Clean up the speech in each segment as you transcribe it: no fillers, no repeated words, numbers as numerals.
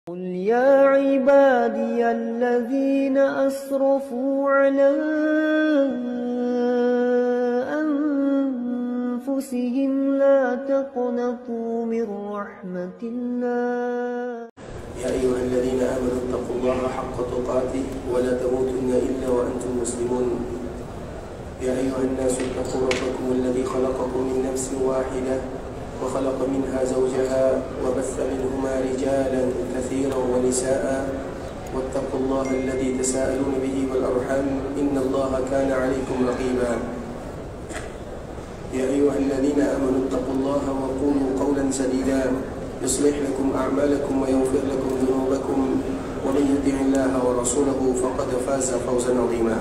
قل يا عبادي الذين أسرفوا على أنفسهم لا تقنطوا من رحمة الله يا أيها الذين آمنوا اتقوا الله حق تقاته ولا تموتن إلا وأنتم مسلمون يا أيها الناس اتقوا ربكم الذي خلقكم من نفس واحدة وخلق منها زوجها وبث منهما رجالا كثيرا ونساء واتقوا الله الذي تساءلون به والأرحام إن الله كان عليكم رقيبا يا أيها الذين آمنوا اتقوا الله وقولوا قولا سديدا يصلح لكم أعمالكم ويغفر لكم ذنوبكم ومن يطع الله ورسوله فقد فاز فوزا عظيما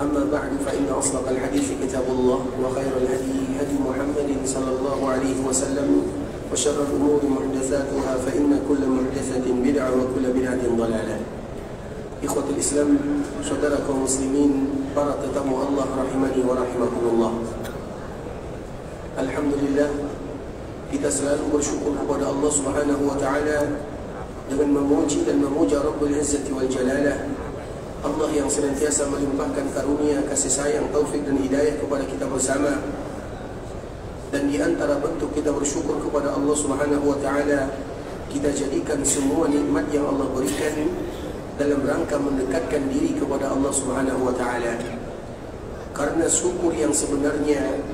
أما بعد فإن أصدق الحديث كتاب الله وخير الهدي هدي محمد صلى الله عليه وسلم وشر الأمور محدثاتها فإن كل محدثة بدعة وكل بدعة ضلالة. إخوة الإسلام saudaraku muslimin, para tetamu Allah rahimani wa rahimakumullah. Alhamdulillah, kita selalu bersyukur kepada Allah Subhanahu wa taala dengan memuji dan memuja Rabbul Izzati wal Jalalah, Allah yang senantiasa melimpahkan karunia, kasih sayang, taufik dan hidayah kepada kita bersama. Dan di antara bentuk kita bersyukur kepada Allah Subhanahu wa taala, kita jadikan semua nikmat yang Allah berikan dalam rangka mendekatkan diri kepada Allah Subhanahu wa taala. Karena syukur yang sebenarnya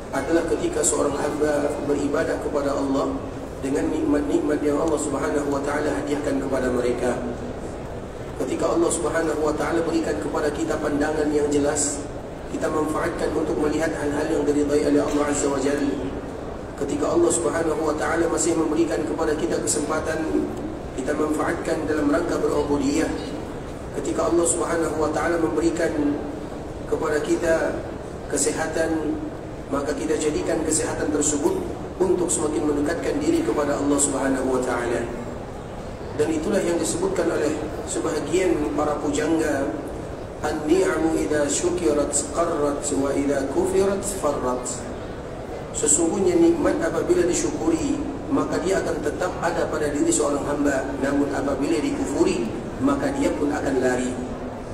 adalah ketika seorang hamba beribadah kepada Allah dengan nikmat-nikmat yang Allah Subhanahu wa taala hadiahkan kepada mereka. Ketika Allah Subhanahu wa taala berikan kepada kita pandangan yang jelas, kita manfaatkan untuk melihat hal-hal yang diridai oleh Allah Azza wa Jalla. Ketika Allah Subhanahu wa taala masih memberikan kepada kita kesempatan, kita manfaatkan dalam rangka berubudiyah. Ketika Allah Subhanahu wa taala memberikan kepada kita kesehatan, maka kita jadikan kesehatan tersebut untuk semakin mendekatkan diri kepada Allah Subhanahu wa taala. Dan itulah yang disebutkan oleh sebahagian para pujangga, an-ni'amu idza syukirat qarrat wa idza kufirat farrat. Sesungguhnya nikmat apabila disyukuri, maka dia akan tetap ada pada diri seorang hamba. Namun apabila dikufuri, maka dia pun akan lari.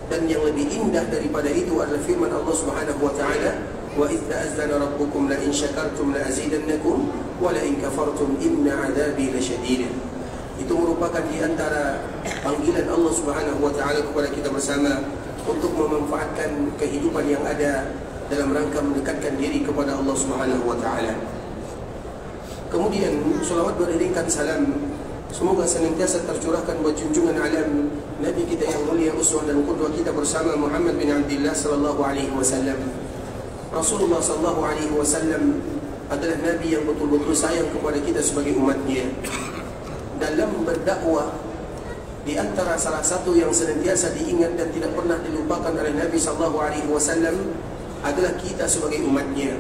Dan yang lebih indah daripada itu adalah firman Allah Subhanahu wa taala, wa idza azana rabbukum la in syakartum la azidannakum wa la in kafartum inna 'adzabi lasyadid. Itu merupakan di antara panggilan Allah Subhanahu wa taala kepada kita bersama untuk memanfaatkan kehidupan yang ada dalam rangka mendekatkan diri kepada Allah Subhanahu wa taala. Kemudian selawat beriringkan salam semoga senantiasa tercurahkan buat junjungan alam Nabi kita yang mulia, uswah dan qudwah kita bersama, Muhammad bin Abdullah sallallahu alaihi wasallam. Rasulullah sallallahu alaihi wasallam adalah nabi yang betul-betul sayang kepada kita sebagai umatnya. Dalam berdakwah, di antara salah satu yang senantiasa diingat dan tidak pernah dilupakan oleh Nabi sallallahu alaihi wasallam adalah kita sebagai umatnya.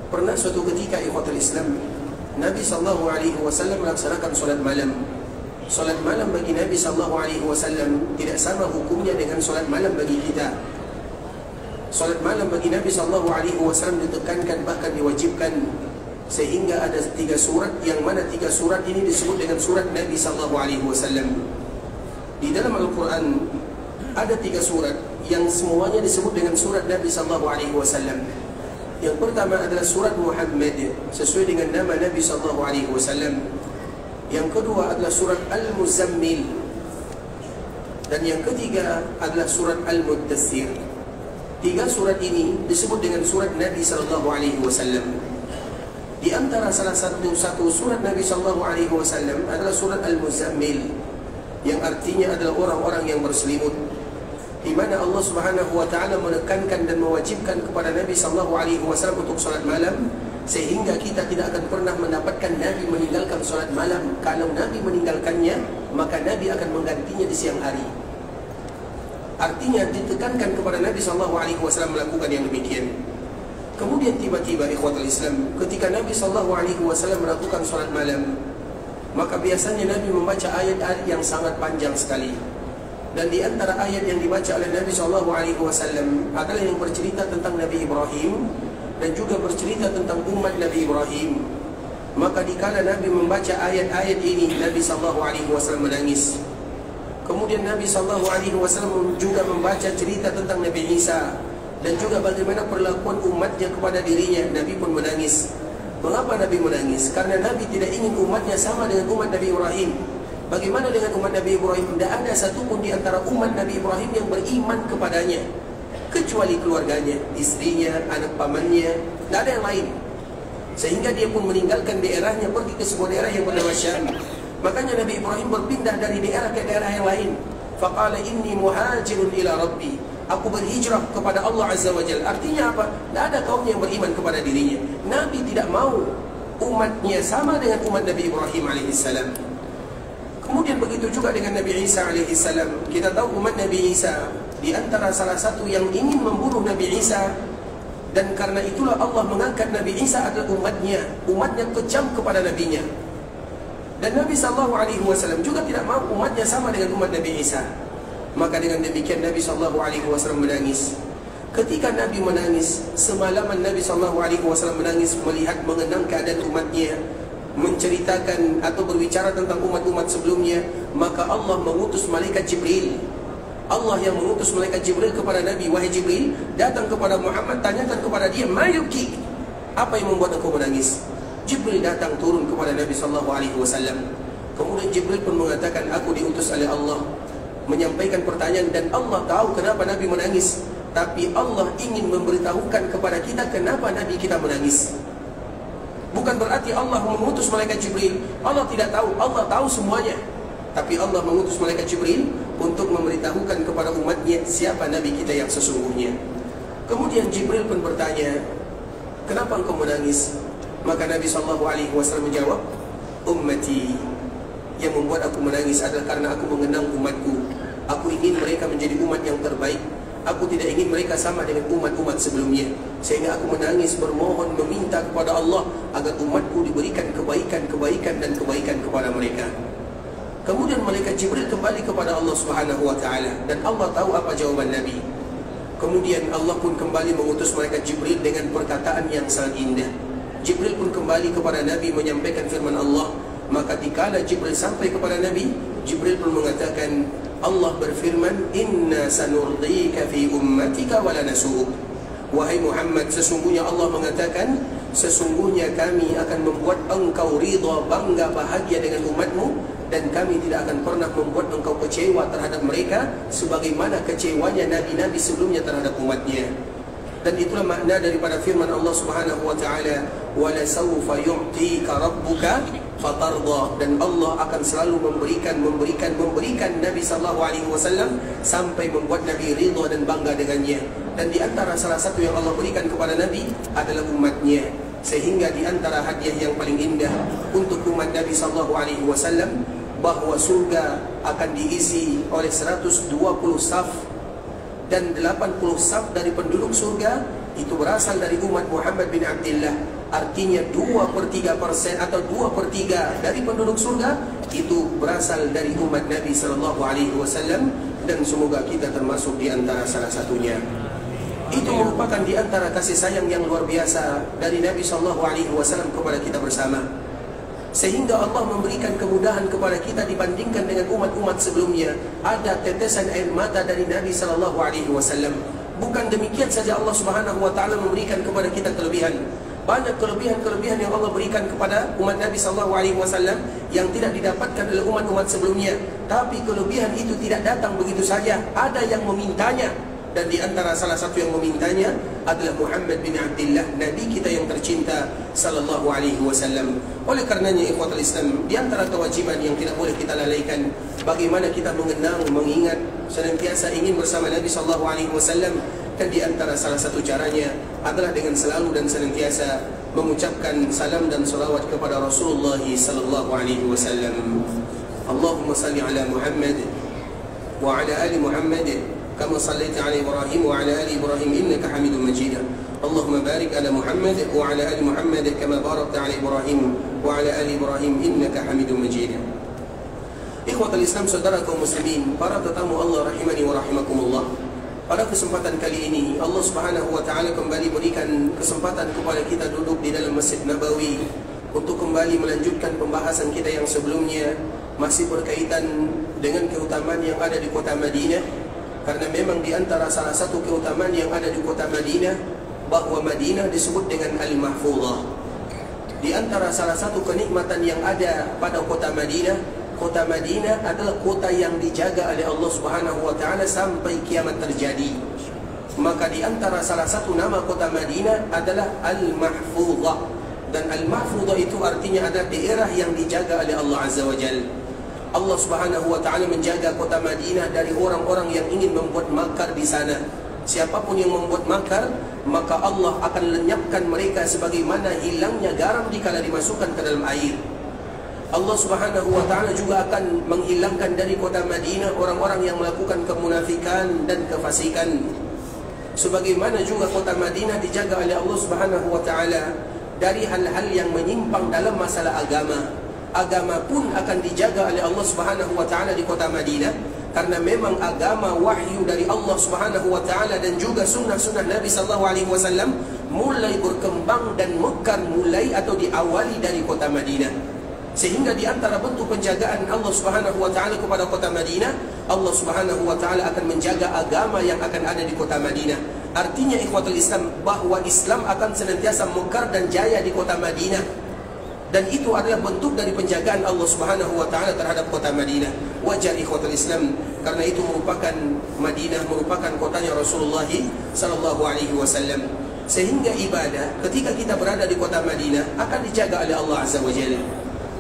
Pernah suatu ketika ikhwatul Islam, Nabi sallallahu alaihi wasallam melaksanakan solat malam. Solat malam bagi Nabi sallallahu alaihi wasallam tidak sama hukumnya dengan solat malam bagi kita. Solat malam bagi Nabi sallallahu alaihi wasallam ditekankan, bahkan diwajibkan, sehingga ada 3 surat, yang mana 3 surat ini disebut dengan surat Nabi sallallahu alaihi wasallam. Di dalam Al-Quran ada 3 surat yang semuanya disebut dengan surat Nabi sallallahu alaihi wasallam. Yang pertama adalah surat Muhammad, sesuai dengan nama Nabi sallallahu alaihi wasallam. Yang kedua adalah surat Al-Muzammil, dan yang ketiga adalah surat Al-Muddathir. 3 surat ini disebut dengan surat Nabi sallallahu alaihi wasallam. Di antara salah satu surat Nabi sallallahu alaihi wasallam adalah surat Al-Muzammil, yang artinya adalah orang-orang yang berselimut, di mana Allah Subhanahu wa taala menekankan dan mewajibkan kepada Nabi sallallahu alaihi wasallam untuk salat malam, sehingga kita tidak akan pernah mendapatkan Nabi meninggalkan salat malam. Kalau Nabi meninggalkannya, maka Nabi akan menggantinya di siang hari. Artinya ditekankan kepada Nabi sallallahu alaihi wasallam melakukan yang demikian. Kemudian tiba-tiba ikhwatul Islam, ketika Nabi sallallahu alaihi wasallam melakukan salat malam, maka biasanya Nabi membaca ayat-ayat yang sangat panjang sekali. Dan di antara ayat yang dibaca oleh Nabi sallallahu alaihi wasallam adalah yang bercerita tentang Nabi Ibrahim dan juga bercerita tentang umat Nabi Ibrahim. Maka dikala Nabi membaca ayat-ayat ini, Nabi SAW menangis. Kemudian Nabi SAW juga membaca cerita tentang Nabi Isa dan juga bagaimana perlakuan umatnya kepada dirinya. Nabi pun menangis. Mengapa Nabi menangis? Karena Nabi tidak ingin umatnya sama dengan umat Nabi Ibrahim. Bagaimana dengan umat Nabi Ibrahim? Tidak ada satupun di antara umat Nabi Ibrahim yang beriman kepadanya, kecuali keluarganya, istrinya, anak pamannya, tidak ada yang lain. Sehingga dia pun meninggalkan daerahnya, pergi ke sebuah daerah yang bernama Syam. Makanya Nabi Ibrahim berpindah dari daerah ke daerah yang lain. Faqala inni muhajirun ila rabbi. Aku berhijrah kepada Allah Azza wa Jalla. Artinya apa? Tidak ada kaum yang beriman kepada dirinya. Nabi tidak mau umatnya sama dengan umat Nabi Ibrahim alaihissalam. Kemudian begitu juga dengan Nabi Isa alaihissalam. Kita tahu umat Nabi Isa di antara salah satu yang ingin membunuh Nabi Isa, dan karena itulah Allah mengangkat Nabi Isa adalah umatnya kejam kepada nabinya. Dan Nabi SAW juga tidak mau umatnya sama dengan umat Nabi Isa. Maka dengan demikian Nabi SAW menangis. Ketika Nabi menangis, semalaman Nabi SAW menangis melihat mengenang keadaan umatnya, menceritakan atau berbicara tentang umat-umat sebelumnya. Maka Allah mengutus malaikat Jibril. Allah yang mengutus malaikat Jibril kepada Nabi, wahai Jibril, datang kepada Muhammad, tanyakan kepada dia, mayuki, apa yang membuat engkau menangis? Jibril datang turun kepada Nabi SAW. Kemudian Jibril pun mengatakan, aku diutus oleh Allah menyampaikan pertanyaan, dan Allah tahu kenapa Nabi menangis. Tapi Allah ingin memberitahukan kepada kita kenapa Nabi kita menangis. Bukan berarti Allah mengutus malaikat Jibril Allah tidak tahu, Allah tahu semuanya. Tapi Allah mengutus malaikat Jibril untuk memberitahukan kepada umatnya siapa Nabi kita yang sesungguhnya. Kemudian Jibril pun bertanya, kenapa engkau menangis? Maka Nabi SAW menjawab, ummati, yang membuat aku menangis adalah karena aku mengenang umatku. Aku ingin mereka menjadi umat yang terbaik. Aku tidak ingin mereka sama dengan umat-umat sebelumnya. Sehingga aku menangis, bermohon, meminta kepada Allah agar umatku diberikan kebaikan dan kebaikan kepada mereka. Kemudian malaikat Jibril kembali kepada Allah Subhanahu wa taala, dan Allah tahu apa jawaban Nabi. Kemudian Allah pun kembali mengutus malaikat Jibril dengan perkataan yang sangat indah. Jibril pun kembali kepada Nabi menyampaikan firman Allah. Maka dikala Jibril sampai kepada Nabi, Jibril pun mengatakan, Allah berfirman, inna sanurdika fi ummatika wa la nasu'uk. Wahai Muhammad, sesungguhnya Allah mengatakan, sesungguhnya kami akan membuat engkau ridha, bangga, bahagia dengan umatmu, dan kami tidak akan pernah membuat engkau kecewa terhadap mereka sebagaimana kecewanya nabi-nabi sebelumnya terhadap umatnya. Dan itulah makna daripada firman Allah Subhanahu wa taala, wala sawfa yu'tika rabbuka fatarda. Dan Allah akan selalu memberikan Nabi SAW sampai membuat Nabi ridha dan bangga dengannya. Dan di antara salah satu yang Allah berikan kepada Nabi adalah umatnya. Sehingga di antara hadiah yang paling indah untuk umat Nabi SAW, bahawa surga akan diisi oleh 120 saf, dan 80 saf dari penduduk surga itu berasal dari umat Muhammad bin Abdullah. Artinya 2/3% atau 2/3 dari penduduk surga itu berasal dari umat Nabi SAW. Dan semoga kita termasuk di antara salah satunya. Itu merupakan di antara kasih sayang yang luar biasa dari Nabi SAW kepada kita bersama. Sehingga Allah memberikan kemudahan kepada kita dibandingkan dengan umat-umat sebelumnya. Ada tetesan air mata dari Nabi SAW. Bukan demikian saja, Allah Subhanahu wa taala memberikan kepada kita kelebihan. Banyak kelebihan-kelebihan yang Allah berikan kepada umat Nabi SAW yang tidak didapatkan oleh umat-umat sebelumnya. Tapi kelebihan itu tidak datang begitu saja, ada yang memintanya. Dan di antara salah satu yang memintanya adalah Muhammad bin Abdullah, Nabi kita yang tercinta sallallahu alaihi wasallam. Oleh karenanya ikhwatul Islam, di antara kewajiban yang tidak boleh kita lalaikan, bagaimana kita mengenang, mengingat, senantiasa ingin bersama Nabi sallallahu alaihi wasallam. Dan di antara salah satu caranya adalah dengan selalu dan senantiasa mengucapkan salam dan salawat kepada Rasulullah sallallahu alaihi wasallam. Allahumma salli ala Muhammad wa ala ali Muhammad كما صليت على إبراهيم وعلى آل إبراهيم إنك حميد مجيد. اللهم بارك على محمد وعلى آل محمد كما باركت على إبراهيم وعلى آل إبراهيم إنك حميد مجيد. Ikhwatul Islam, saudara kaum muslimin, para tetamu Allah rahimani wa rahimakumullah. Pada kesempatan kali ini Allah Subhanahu wa taala kembali berikan kesempatan kepada kita duduk di dalam Masjid Nabawi untuk kembali melanjutkan pembahasan kita yang sebelumnya, masih berkaitan dengan keutamaan yang ada di kota Madinah. Karena memang di antara salah satu keutamaan yang ada di kota Madinah, bahwa Madinah disebut dengan Al-Mahfuzah. Di antara salah satu kenikmatan yang ada pada kota Madinah adalah kota yang dijaga oleh Allah Subhanahu wa taala sampai kiamat terjadi. Maka di antara salah satu nama kota Madinah adalah Al-Mahfuzah. Dan Al-Mahfuzah itu artinya adalah daerah yang dijaga oleh Allah Azza wa Jalla. Allah Subhanahu wa taala menjaga kota Madinah dari orang-orang yang ingin membuat makar di sana. Siapapun yang membuat makar, maka Allah akan lenyapkan mereka sebagaimana hilangnya garam dikala dimasukkan ke dalam air. Allah Subhanahu wa taala juga akan menghilangkan dari kota Madinah orang-orang yang melakukan kemunafikan dan kefasikan. Sebagaimana juga kota Madinah dijaga oleh Allah Subhanahu wa taala dari hal-hal yang menyimpang dalam masalah agama. Agama pun akan dijaga oleh Allah Subhanahu wa taala di kota Madinah, karena memang agama wahyu dari Allah Subhanahu wa taala dan juga sunnah-sunnah Nabi sallallahu alaihi wasallam mulai berkembang dan mekar mulai atau diawali dari kota Madinah. Sehingga di antara bentuk penjagaan Allah Subhanahu wa taala kepada kota Madinah, Allah Subhanahu wa taala akan menjaga agama yang akan ada di kota Madinah. Artinya ikhwatul Islam, bahwa Islam akan senantiasa mekar dan jaya di kota Madinah. Dan itu adalah bentuk dari penjagaan Allah Subhanahu wa taala terhadap kota Madinah. Wajar ikhwatul Islam, karena itu merupakan Madinah merupakan kotanya Rasulullah sallallahu alaihi wasallam. Sehingga ibadah ketika kita berada di kota Madinah akan dijaga oleh Allah Azza wa Jalla.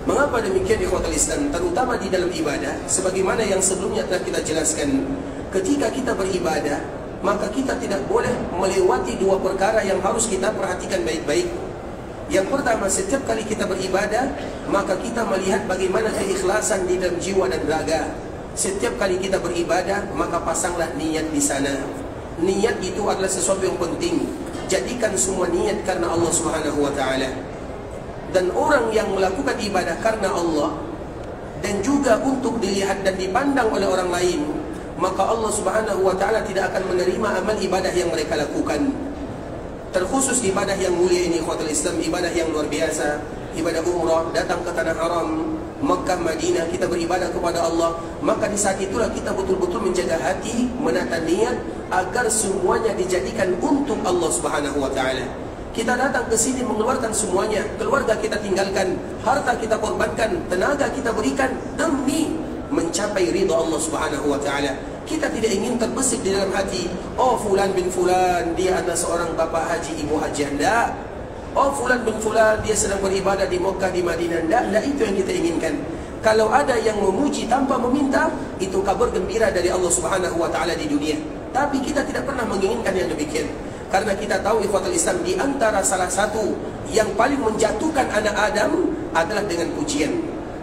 Mengapa demikian ikhwatul Islam? Terutama di dalam ibadah, sebagaimana yang sebelumnya telah kita jelaskan, ketika kita beribadah, maka kita tidak boleh melewati dua perkara yang harus kita perhatikan baik-baik. Yang pertama, setiap kali kita beribadah, maka kita melihat bagaimana keikhlasan di dalam jiwa dan raga. Setiap kali kita beribadah, maka pasanglah niat di sana. Niat itu adalah sesuatu yang penting. Jadikan semua niat karena Allah Subhanahu wa taala. Dan orang yang melakukan ibadah karena Allah dan juga untuk dilihat dan dipandang oleh orang lain, maka Allah Subhanahu wa taala tidak akan menerima amal ibadah yang mereka lakukan. Terkhusus ibadah yang mulia ini ikhwatul Islam, ibadah yang luar biasa, ibadah umrah, datang ke tanah haram Makkah Madinah, kita beribadah kepada Allah. Maka di saat itulah kita betul-betul menjaga hati, menata niat agar semuanya dijadikan untuk Allah Subhanahu wa taala. Kita datang ke sini mengeluarkan semuanya, keluarga kita tinggalkan, harta kita korbankan, tenaga kita berikan demi mencapai ridha Allah Subhanahu wa taala. Kita tidak ingin terbesit di dalam hati, oh fulan bin fulan dia adalah seorang bapa haji, ibu haji. Tidak. Oh fulan bin fulan dia sedang beribadah di Mekah, di Madinah. Tidak, itu yang kita inginkan. Kalau ada yang memuji tanpa meminta, itu kabar gembira dari Allah Subhanahu wa taala di dunia. Tapi kita tidak pernah menginginkan yang demikian. Karena kita tahu ikhwatul Islam, di antara salah satu yang paling menjatuhkan anak Adam adalah dengan pujian.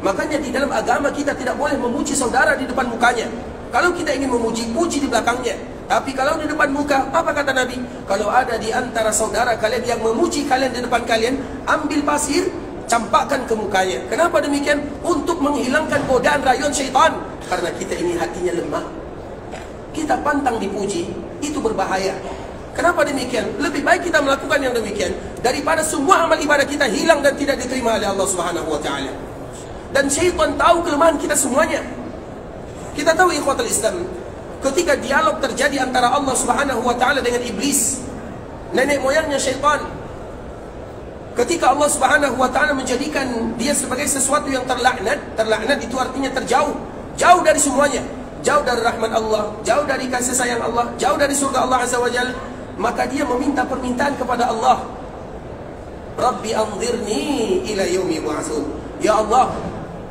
Makanya di dalam agama kita tidak boleh memuji saudara di depan mukanya. Kalau kita ingin memuji, puji di belakangnya. Tapi kalau di depan muka, apa kata Nabi? Kalau ada di antara saudara kalian yang memuji kalian di depan kalian, ambil pasir, campakkan ke mukanya. Kenapa demikian? Untuk menghilangkan godaan rayuan syaitan. Karena kita ini hatinya lemah. Kita pantang dipuji, itu berbahaya. Kenapa demikian? Lebih baik kita melakukan yang demikian daripada semua amal ibadah kita hilang dan tidak diterima oleh Allah Subhanahu wa taala. Dan syaitan tahu kelemahan kita semuanya. Kita tahu ikhwatul Islam, ketika dialog terjadi antara Allah Subhanahu wa taala dengan iblis, nenek moyangnya syaitan. Ketika Allah Subhanahu wa taala menjadikan dia sebagai sesuatu yang terlaknat, terlaknat itu artinya terjauh, jauh dari semuanya, jauh dari rahmat Allah, jauh dari kasih sayang Allah, jauh dari surga Allah Azza wa Jalla. Maka dia meminta permintaan kepada Allah, Rabbi anzirni ila yaumi yub'atsun. Ya Allah,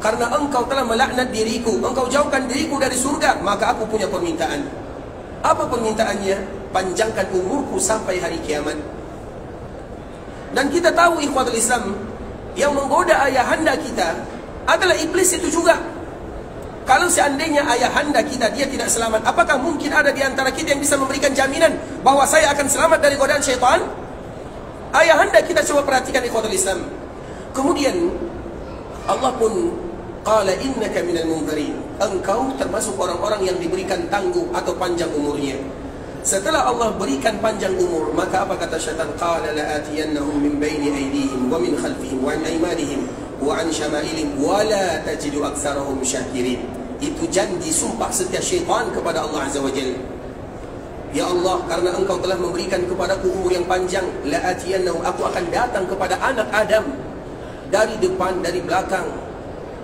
karena engkau telah melaknat diriku, engkau jauhkan diriku dari surga, maka aku punya permintaan. Apa permintaannya? Panjangkan umurku sampai hari kiamat. Dan kita tahu ikhwatul Islam, yang menggoda ayahanda kita adalah iblis itu juga. Kalau seandainya ayahanda kita dia tidak selamat, apakah mungkin ada di antara kita yang bisa memberikan jaminan bahwa saya akan selamat dari godaan syaitan? Ayahanda kita, coba perhatikan ikhwatul Islam. Kemudian Allah pun qala innaka minal munzirin. Engkau termasuk orang-orang yang diberikan tangguh atau panjang umurnya. Setelah Allah berikan panjang umur, maka apa kata syaitan? Qala la'atiyannahum min baini aydihim wa min khalfihim wa an aymanihim wa an syama'ilihim wa la tajidu aktsarahum syakirin. Itu janji sumpah setia syaitan kepada Allah Azza wa Jalla. Ya Allah, karena Engkau telah memberikan kepadaku umur yang panjang, la'atiyannahum, aku akan datang kepada anak Adam dari depan, dari belakang,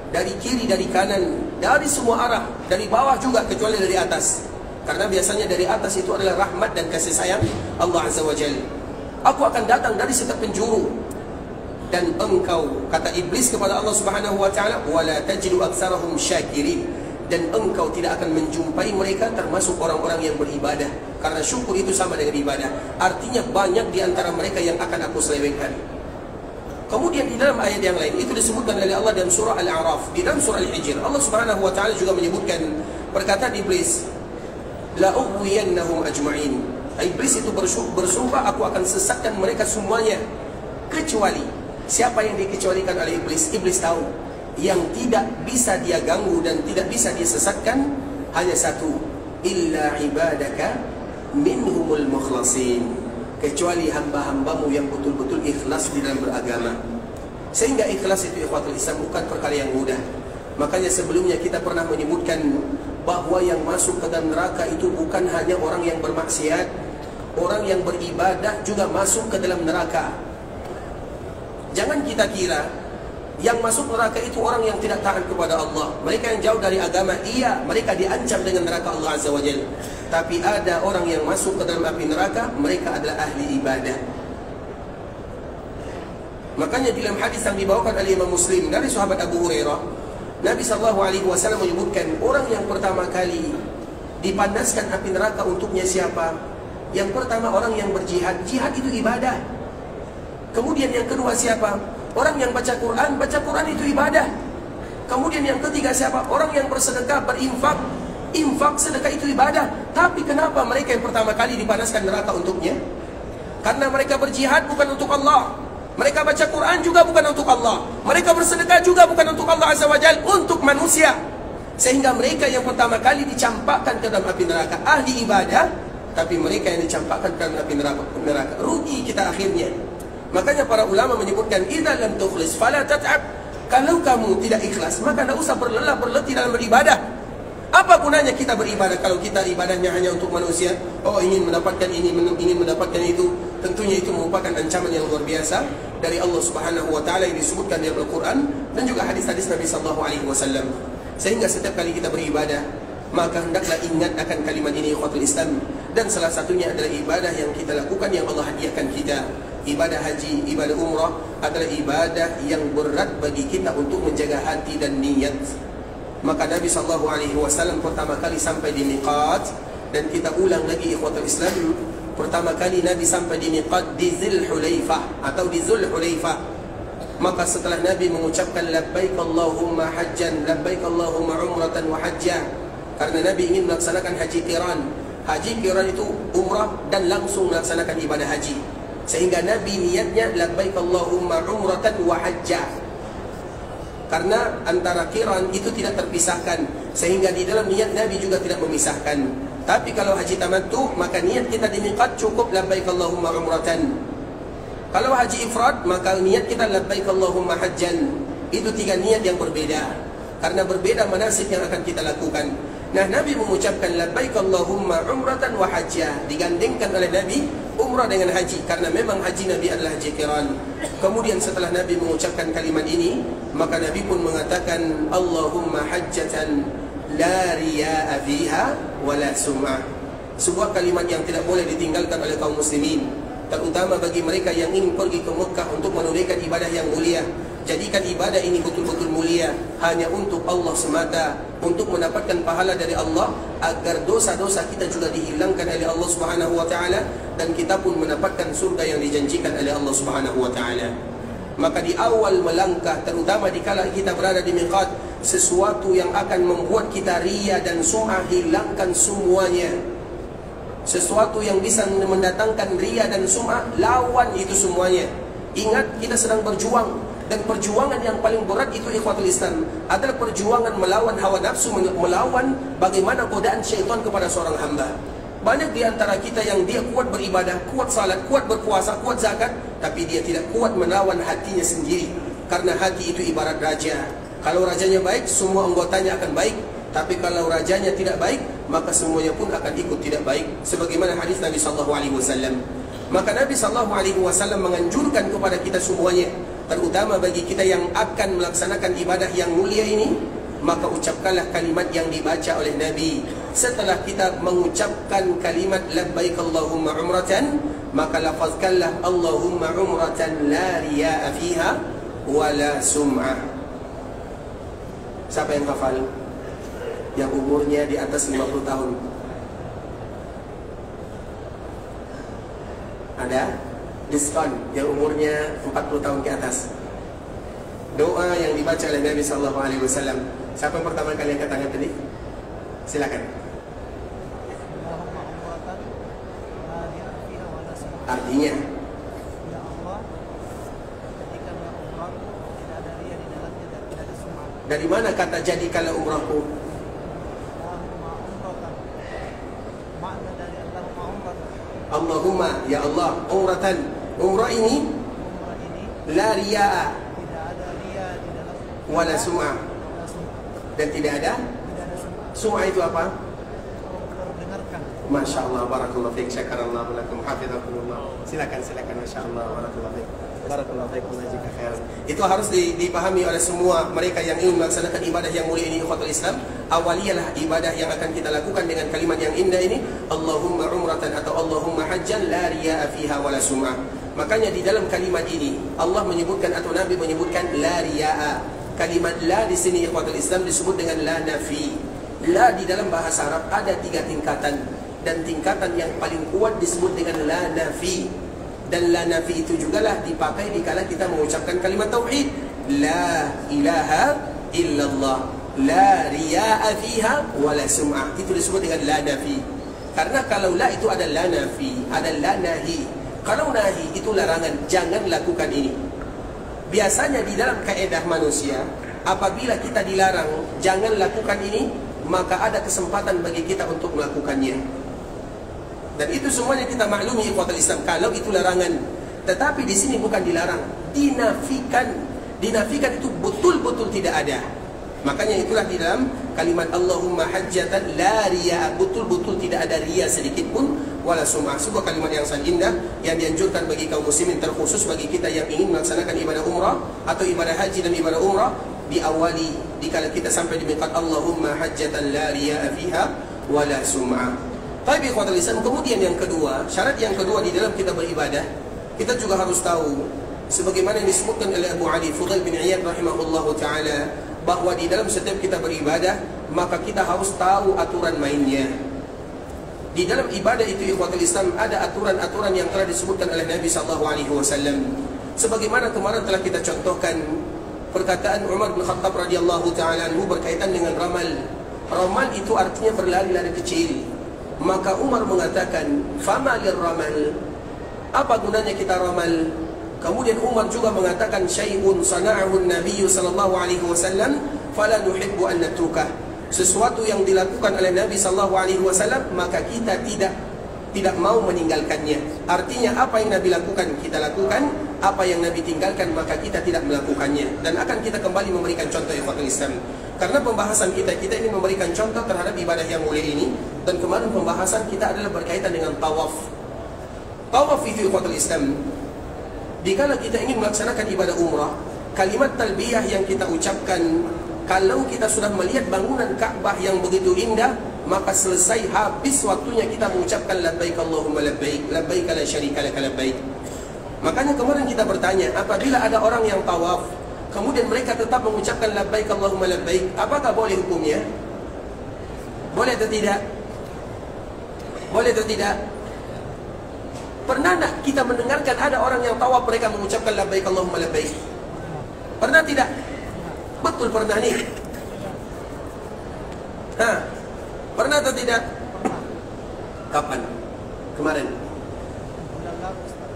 dari kiri, dari kanan, dari semua arah, dari bawah juga kecuali dari atas. Karena biasanya dari atas itu adalah rahmat dan kasih sayang Allah Azza wa Jalla. Aku akan datang dari setiap penjuru. Dan engkau, kata iblis kepada Allah Subhanahu wa ta'ala, wala tajidu aktsarahum syakirin, dan engkau tidak akan menjumpai mereka termasuk orang-orang yang beribadah. Karena syukur itu sama dengan ibadah. Artinya banyak di antara mereka yang akan aku selewengkan. Kemudian di dalam ayat yang lain itu disebutkan oleh Allah dalam surah Al-A'raf. Di dalam surah Al-Hijr Allah Subhanahu wa ta'ala juga menyebutkan perkataan iblis, la ughwiyannahum ajma'in. Iblis itu bersumpah, aku akan sesatkan mereka semuanya, kecuali siapa yang dikecualikan oleh iblis? Iblis tahu yang tidak bisa dia ganggu dan tidak bisa dia sesatkan hanya satu, illa ibadaka minhumul mukhlasin, kecuali hamba-hambamu yang betul-betul ikhlas di dalam beragama. Sehingga ikhlas itu ikhwatul Islam bukan perkara yang mudah. Makanya sebelumnya kita pernah menyebutkan bahwa yang masuk ke dalam neraka itu bukan hanya orang yang bermaksiat, orang yang beribadah juga masuk ke dalam neraka. Jangan kita kira yang masuk neraka itu orang yang tidak taat kepada Allah, mereka yang jauh dari agama. Iya, mereka diancam dengan neraka Allah Azza wa Jalla. Tapi ada orang yang masuk ke dalam api neraka, mereka adalah ahli ibadah. Makanya dalam hadis yang dibawakan oleh Imam Muslim dari sahabat Abu Hurairah, Nabi SAW menyebutkan orang yang pertama kali dipanaskan api neraka untuknya siapa? Yang pertama orang yang berjihad. Jihad itu ibadah. Kemudian yang kedua siapa? Orang yang baca Quran. Baca Quran itu ibadah. Kemudian yang ketiga siapa? Orang yang bersedekah, berinfak. Infak, sedekah itu ibadah. Tapi kenapa mereka yang pertama kali dipanaskan neraka untuknya? Karena mereka berjihad bukan untuk Allah. Mereka baca Quran juga bukan untuk Allah. Mereka bersedekah juga bukan untuk Allah Azza wa Jalla, untuk manusia. Sehingga mereka yang pertama kali dicampakkan ke dalam api neraka, ahli ibadah, tapi mereka yang dicampakkan ke dalam api neraka. Rugi kita akhirnya. Makanya para ulama menyebutkan, idza lam tukhlis fala tat'ab. Kalau kamu tidak ikhlas, maka tidak usah berlelah berletih dalam beribadah. Apa gunanya kita beribadah kalau kita ibadahnya hanya untuk manusia? Oh, ingin mendapatkan ini, ingin mendapatkan itu. Tentunya itu merupakan ancaman yang luar biasa dari Allah Subhanahu wa ta'ala yang disebutkan di Al-Quran dan juga hadis-hadis Nabi SAW. Sehingga setiap kali kita beribadah, maka hendaklah ingat akan kalimat ini, ikhwatul Islam. Dan salah satunya adalah ibadah yang kita lakukan yang Allah hadiahkan kita. Ibadah haji, ibadah umrah adalah ibadah yang berat bagi kita untuk menjaga hati dan niat. Maka Nabi SAW pertama kali sampai di miqat, dan kita ulang lagi ikhwatul Islam, pertama kali Nabi sampai di miqat di Zulhulaifah atau di Zulhulaifah. Maka setelah Nabi mengucapkan labbaik Allahumma hajjan, labbaik Allahumma umratan wa hajja, karena Nabi ingin melaksanakan haji qiran. Haji qiran itu umrah dan langsung melaksanakan ibadah haji. Sehingga Nabi niatnya labbaik Allahumma umratan wa hajja, karena antara qiran itu tidak terpisahkan, sehingga di dalam niat Nabi juga tidak memisahkan. Tapi kalau haji tamattu, maka niat kita di miqat cukup labbaik Allahumma umratan. Kalau haji ifrad, maka niat kita labbaik Allahumma hajjan. Itu tiga niat yang berbeda, karena berbeda manasik yang akan kita lakukan. Nah, Nabi mengucapkan labbaik Allahumma umratan wa hajja, digandengkan oleh Nabi umrah dengan haji, karena memang haji Nabi adalah haji qiran. Kemudian setelah Nabi mengucapkan kalimat ini, maka Nabi pun mengatakan Allahumma hajjatan la riya'a fiha wa la sum'ah. Sebuah kalimat yang tidak boleh ditinggalkan oleh kaum muslimin, terutama bagi mereka yang ingin pergi ke Mekah untuk menunaikan ibadah yang mulia. Jadikan ibadah ini betul-betul mulia, hanya untuk Allah semata, untuk mendapatkan pahala dari Allah, agar dosa-dosa kita juga dihilangkan oleh Allah Subhanahu wa ta'ala, dan kita pun mendapatkan surga yang dijanjikan oleh Allah Subhanahu wa ta'ala. Maka di awal melangkah, terutama di kala kita berada di miqat, sesuatu yang akan membuat kita riya dan sum'ah, hilangkan semuanya. Sesuatu yang bisa mendatangkan riya dan sum'ah, lawan itu semuanya. Ingat, kita sedang berjuang. Dan perjuangan yang paling berat itu ikhwatul Islam adalah perjuangan melawan hawa nafsu, melawan bagaimana godaan syaitan kepada seorang hamba. Banyak di antara kita yang dia kuat beribadah, kuat salat, kuat berpuasa, kuat zakat, tapi dia tidak kuat melawan hatinya sendiri. Karena hati itu ibarat raja. Kalau rajanya baik, semua anggotanya akan baik. Tapi kalau rajanya tidak baik, maka semuanya pun akan ikut tidak baik. Sebagaimana hadis Nabi SAW. Maka Nabi SAW menganjurkan kepada kita semuanya, terutama bagi kita yang akan melaksanakan ibadah yang mulia ini, maka ucapkanlah kalimat yang dibaca oleh Nabi. Setelah kita mengucapkan kalimat labbaik Allahumma umratan, maka lafazkanlah Allahumma umratan la riya'a fiha wala sum'ah. Siapa yang hafal? Yang umurnya di atas 50 tahun. Ada? Diskon yang umurnya 40 tahun ke atas. Doa yang dibaca oleh Nabi SAW. Siapa yang pertama kali angkat tangan tadi? Silakan. Artinya, ya Allah, jadikanlah umrahku tidak ada riya di dalamnya dan tidak ada sum'ah. dari mana kata jadikanlah umrahku? Allahumma umratan. Makna dari Allahumma umratan. Allahumma, ya Allah, umratan. Umrah ini Umrah ini la riya'a tidak ada riya di dalam wala sum'ah. wala sum'ah. Dan tidak ada sum'ah. sum'ah. Itu apa? Terdengarkan. Masya Allah, barakallahu fiik, syakarallahu lakum, hafizakumullah. Silakan, Masya Allah, barakallahu fiik. Barakallahu fiikum, jika khairan. Itu harus dipahami oleh semua mereka yang ingin melaksanakan ibadah yang mulia ini, ikhwatul Islam. Awaliyalah ibadah yang akan kita lakukan dengan kalimat yang indah ini, Allahumma umratan atau Allahumma hajjan la riya'a fiha wala sum'ah. Makanya di dalam kalimat ini Allah menyebutkan atau Nabi menyebutkan la riya'a. Kalimat la di sini, ikhwatul Islam, disebut dengan la nafi. La di dalam bahasa Arab ada 3 tingkatan, dan tingkatan yang paling kuat disebut dengan la nafi. Dan la nafi itu jugalah dipakai dikala kita mengucapkan kalimat tauhid, la ilaha illallah, la riya'a fiha wala sum'ah. Itu disebut dengan la nafi. Karena kalau la itu ada la nafi, ada la nahi. Kalau nahi itu larangan, jangan lakukan ini. Biasanya di dalam kaedah manusia, apabila kita dilarang jangan lakukan ini, maka ada kesempatan bagi kita untuk melakukannya. Dan itu semuanya kita maklumi, ikhwatul Islam, kalau itu larangan. Tetapi di sini bukan dilarang, dinafikan. Dinafikan itu betul-betul tidak ada. Makanya itulah di dalam kalimat Allahumma hajjatan la riya, betul-betul tidak ada riya sedikit pun, wala sum'ah. Sebuah kalimat yang sangat indah yang dianjurkan bagi kaum muslimin, terkhusus bagi kita yang ingin melaksanakan ibadah umrah atau ibadah haji dan ibadah umrah, diawali dikala kita sampai di miqat Allahumma hajjatan la riya fiha wala sum'ah. Tapi ikhwatul Islam, kemudian yang kedua, syarat yang kedua di dalam kita beribadah, kita juga harus tahu sebagaimana yang disebutkan oleh Abu Ali Fudail bin Iyad rahimahullahu taala, bahwa di dalam setiap kita beribadah maka kita harus tahu aturan mainnya. Di dalam ibadah itu, ikhwatul Islam, ada aturan-aturan yang telah disebutkan oleh Nabi SAW. Sebagaimana kemarin telah kita contohkan perkataan Umar bin Khattab radhiyallahu taala anhu berkaitan dengan ramal. Ramal itu artinya berlari-lari kecil. Maka Umar mengatakan, fama lirramal, apa gunanya kita ramal? Kemudian Umar juga mengatakan, syai'un sana'ahu Nabi sallallahu alaihi wasallam fala nuhibbu an natrukah. Sesuatu yang dilakukan oleh Nabi sallallahu alaihi wasallam, maka kita tidak mau meninggalkannya. Artinya apa yang Nabi lakukan kita lakukan, apa yang Nabi tinggalkan maka kita tidak melakukannya. Dan akan kita kembali memberikan contoh ikhwatul Islam. Karena pembahasan kita ingin memberikan contoh terhadap ibadah yang mulia ini. Dan kemarin pembahasan kita adalah berkaitan dengan tawaf. Tawaf itu ikhwatul Islam, dikala kita ingin melaksanakan ibadah umrah, kalimat talbiyah yang kita ucapkan, kalau kita sudah melihat bangunan Ka'bah yang begitu indah, maka selesai habis waktunya kita mengucapkan labbaik Allahumma labbaik, labbaik la syarika laka labbaik. Makanya kemarin kita bertanya, apabila ada orang yang tawaf kemudian mereka tetap mengucapkan labbaik Allahumma labbaik, apakah boleh hukumnya? Boleh atau tidak? Boleh atau tidak? Pernah tak kita mendengarkan ada orang yang tawaf mereka mengucapkan labbaik Allahumma labbaik? Pernah tidak? Betul pernah nih. Pernah atau tidak? Kapan? Kemarin.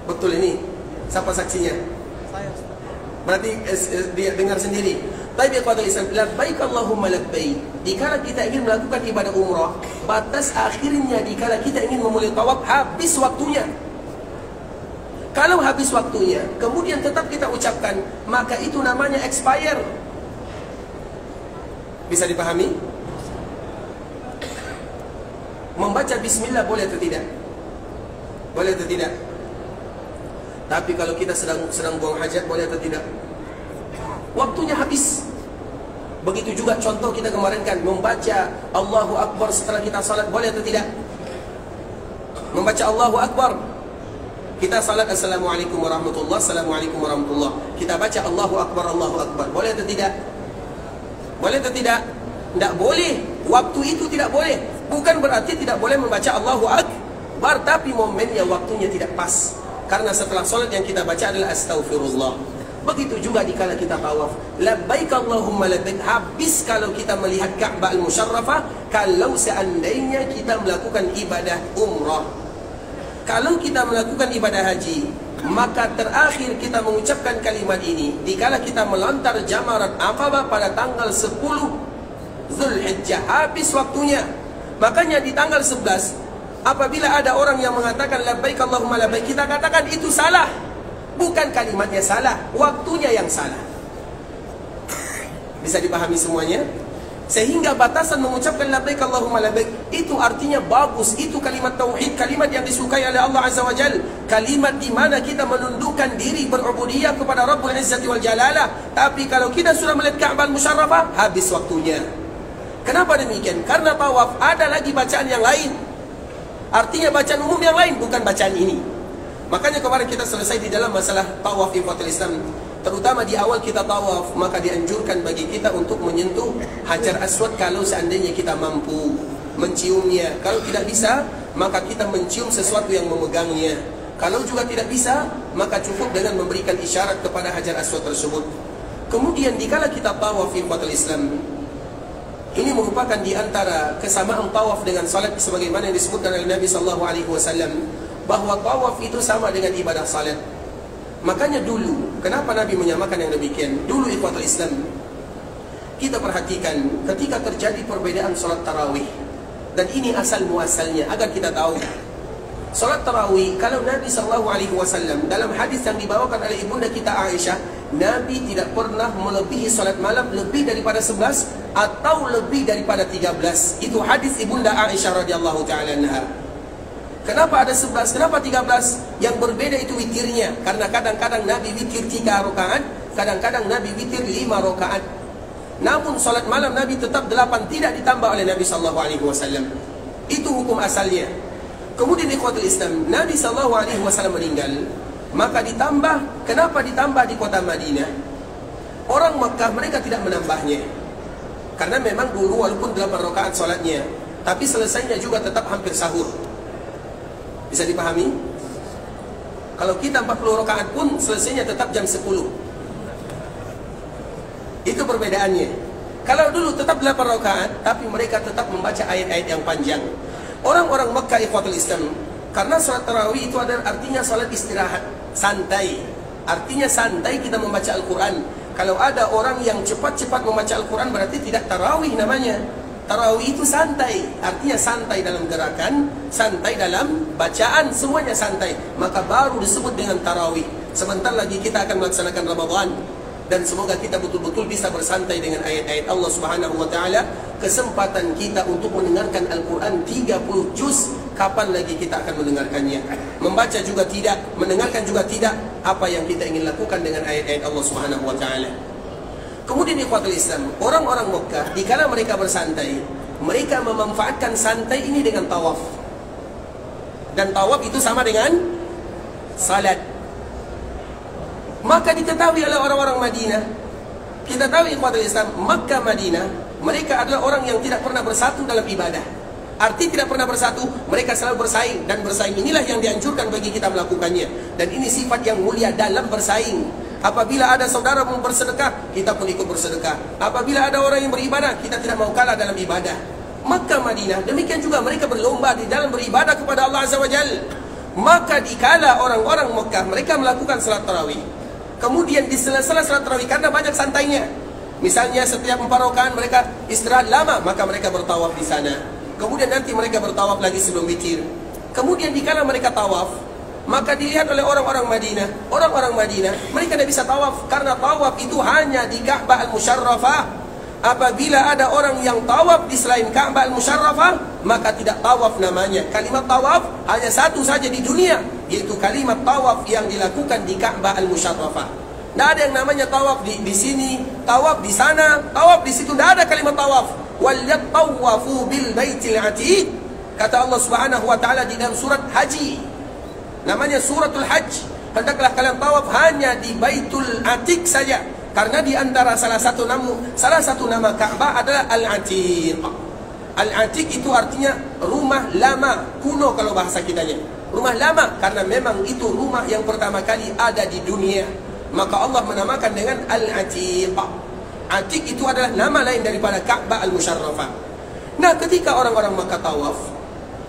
Betul ini. Siapa saksinya? Saya, Ustaz. Berarti dia dengar sendiri. Tapi ikhwatul Islam, labbaik Allahumma labbaik. Dikala kita ingin melakukan ibadah umrah, batas akhirnya dikala kita ingin memulai tawaf, habis waktunya. Kalau habis waktunya, kemudian tetap kita ucapkan, maka itu namanya expire. Bisa dipahami? Membaca bismillah boleh atau tidak? Boleh atau tidak? Tapi kalau kita sedang buang hajat, boleh atau tidak? Waktunya habis. Begitu juga contoh kita kemarin kan, membaca Allahu Akbar setelah kita salat, boleh atau tidak? Membaca Allahu Akbar, kita salat Assalamualaikum warahmatullahi, Assalamualaikum warahmatullahi, kita baca Allahu Akbar, Allahu Akbar, boleh atau tidak? Boleh atau tidak? Tidak boleh. Waktu itu tidak boleh. Bukan berarti tidak boleh membaca Allahu Akbar, tapi momennya, waktunya tidak pas. Karena setelah salat yang kita baca adalah Astaghfirullah. Begitu juga dikala kita tawaf, labbaik Allahumma labbaik. Habis kalau kita melihat Ka'bah al-Musyarrafah, kalau seandainya kita melakukan ibadah umrah. Kalau kita melakukan ibadah haji, maka terakhir kita mengucapkan kalimat ini dikala kita melontar jamarat Aqabah pada tanggal 10 Zulhijjah, habis waktunya. Makanya di tanggal 11, apabila ada orang yang mengatakan labbaik Allahumma labbaik, kita katakan itu salah. Bukan kalimatnya salah, waktunya yang salah. Bisa dipahami semuanya? Sehingga batasan mengucapkan labbaik Allahumma labbaik itu artinya bagus. Itu kalimat tauhid, kalimat yang disukai oleh Allah Azza wa Jal. Kalimat di mana kita menundukkan diri berubudiyah kepada Rabbul Izzati wal Jalalah. Tapi kalau kita sudah melihat Ka'bah al-Musyarrafah, habis waktunya. Kenapa demikian? Karena tawaf ada lagi bacaan yang lain. Artinya bacaan umum yang lain, bukan bacaan ini. Makanya kemarin kita selesai di dalam masalah tawaf ikhwatul Islam. Terutama di awal kita tawaf, maka dianjurkan bagi kita untuk menyentuh Hajar Aswad kalau seandainya kita mampu menciumnya. Kalau tidak bisa, maka kita mencium sesuatu yang memegangnya. Kalau juga tidak bisa, maka cukup dengan memberikan isyarat kepada Hajar Aswad tersebut. Kemudian dikala kita tawaf ikhwatul Islam, ini merupakan di antara kesamaan tawaf dengan salat sebagaimana yang disebutkan oleh Nabi SAW, bahwa tawaf itu sama dengan ibadah salat. Makanya dulu, kenapa Nabi menyamakan yang demikian? Dulu ikhwatul Islam, kita perhatikan ketika terjadi perbedaan salat tarawih. Dan ini asal muasalnya agar kita tahu. Salat tarawih, kalau Nabi SAW dalam hadis yang dibawakan oleh ibunda kita Aisyah, Nabi tidak pernah melebihi salat malam lebih daripada 11 atau lebih daripada 13. Itu hadis ibunda Aisyah radhiyallahu ta'ala anha. Kenapa ada 11? Kenapa 13? Yang berbeda itu witirnya. Karena kadang-kadang Nabi witir 3 rakaat, kadang-kadang Nabi witir 5 rakaat. Namun salat malam Nabi tetap 8, tidak ditambah oleh Nabi SAW. Itu hukum asalnya. Kemudian ikhwatul Islam, Nabi SAW meninggal, maka ditambah. Kenapa ditambah di kota Madinah? Orang Mekah mereka tidak menambahnya. Karena memang dulu walaupun 8 rakaat salatnya, tapi selesainya juga tetap hampir sahur. Bisa dipahami? Kalau kita 40 rakaat pun selesainya tetap jam 10. Itu perbedaannya. Kalau dulu tetap 8 rakaat, tapi mereka tetap membaca ayat-ayat yang panjang. Orang-orang Mekah ikhwatul Islam, karena salat tarawih itu adalah artinya salat istirahat, santai. Artinya santai kita membaca Al-Quran. Kalau ada orang yang cepat-cepat membaca Al-Quran, berarti tidak tarawih namanya. Tarawih itu santai, artinya santai dalam gerakan, santai dalam bacaan, semuanya santai. Maka baru disebut dengan tarawih. Sebentar lagi kita akan melaksanakan Ramadan, dan semoga kita betul-betul bisa bersantai dengan ayat-ayat Allah Subhanahu wa taala. Kesempatan kita untuk mendengarkan Al-Quran 30 juz, kapan lagi kita akan mendengarkannya? Membaca juga tidak, mendengarkan juga tidak. Apa yang kita ingin lakukan dengan ayat-ayat Allah Subhanahu wa taala? Kemudian ikhwatul Islam, orang-orang Mekah dikala mereka bersantai, mereka memanfaatkan santai ini dengan tawaf. Dan tawaf itu sama dengan salat. Maka diketahui oleh orang-orang Madinah, kita tahu ikhwatul Islam, Mekah Madinah, mereka adalah orang yang tidak pernah bersatu dalam ibadah. Arti tidak pernah bersatu, mereka selalu bersaing. Dan bersaing inilah yang dianjurkan bagi kita melakukannya. Dan ini sifat yang mulia dalam bersaing. Apabila ada saudara mau bersedekah, kita pun ikut bersedekah. Apabila ada orang yang beribadah, kita tidak mau kalah dalam ibadah. Mekah Madinah, demikian juga mereka berlomba di dalam beribadah kepada Allah Azza wa Jal. Maka dikala orang-orang Mekah mereka melakukan salat tarawih, kemudian di sela-sela salat tarawih, karena banyak santainya, Misalnya setiap 4 rakaat mereka istirahat lama, maka mereka bertawaf di sana. Kemudian nanti mereka bertawaf lagi sebelum witir. Kemudian dikala mereka tawaf, maka dilihat oleh orang-orang Madinah. Orang-orang Madinah, mereka tidak bisa tawaf karena tawaf itu hanya di Ka'bah Al-Musyarrafah. Apabila ada orang yang tawaf di selain Ka'bah Al-Musyarrafah, maka tidak tawaf namanya. Kalimat tawaf hanya satu saja di dunia, yaitu kalimat tawaf yang dilakukan di Ka'bah Al-Musyarrafah. Tidak ada yang namanya tawaf di sini, tawaf di sana, tawaf di situ. Tidak ada kalimat tawaf. وَلْيَطَّوَّفُوا بِالْبَيْتِ الْعَتِيقِ. Kata Allah Subhanahu wa taala di dalam surat Haji, namanya suratul Hajj. Hendaklah kalian tawaf hanya di Baitul Atiq saja, karena di antara salah satu nama Ka'bah adalah Al-Atiq. Al-Atiq itu artinya rumah lama, kuno kalau bahasa kitanya. Rumah lama karena memang itu rumah yang pertama kali ada di dunia. Maka Allah menamakan dengan Al-Atiq. Atiq itu adalah nama lain daripada Ka'bah Al-Musyarrafah. Nah, ketika orang-orang Makkah tawaf,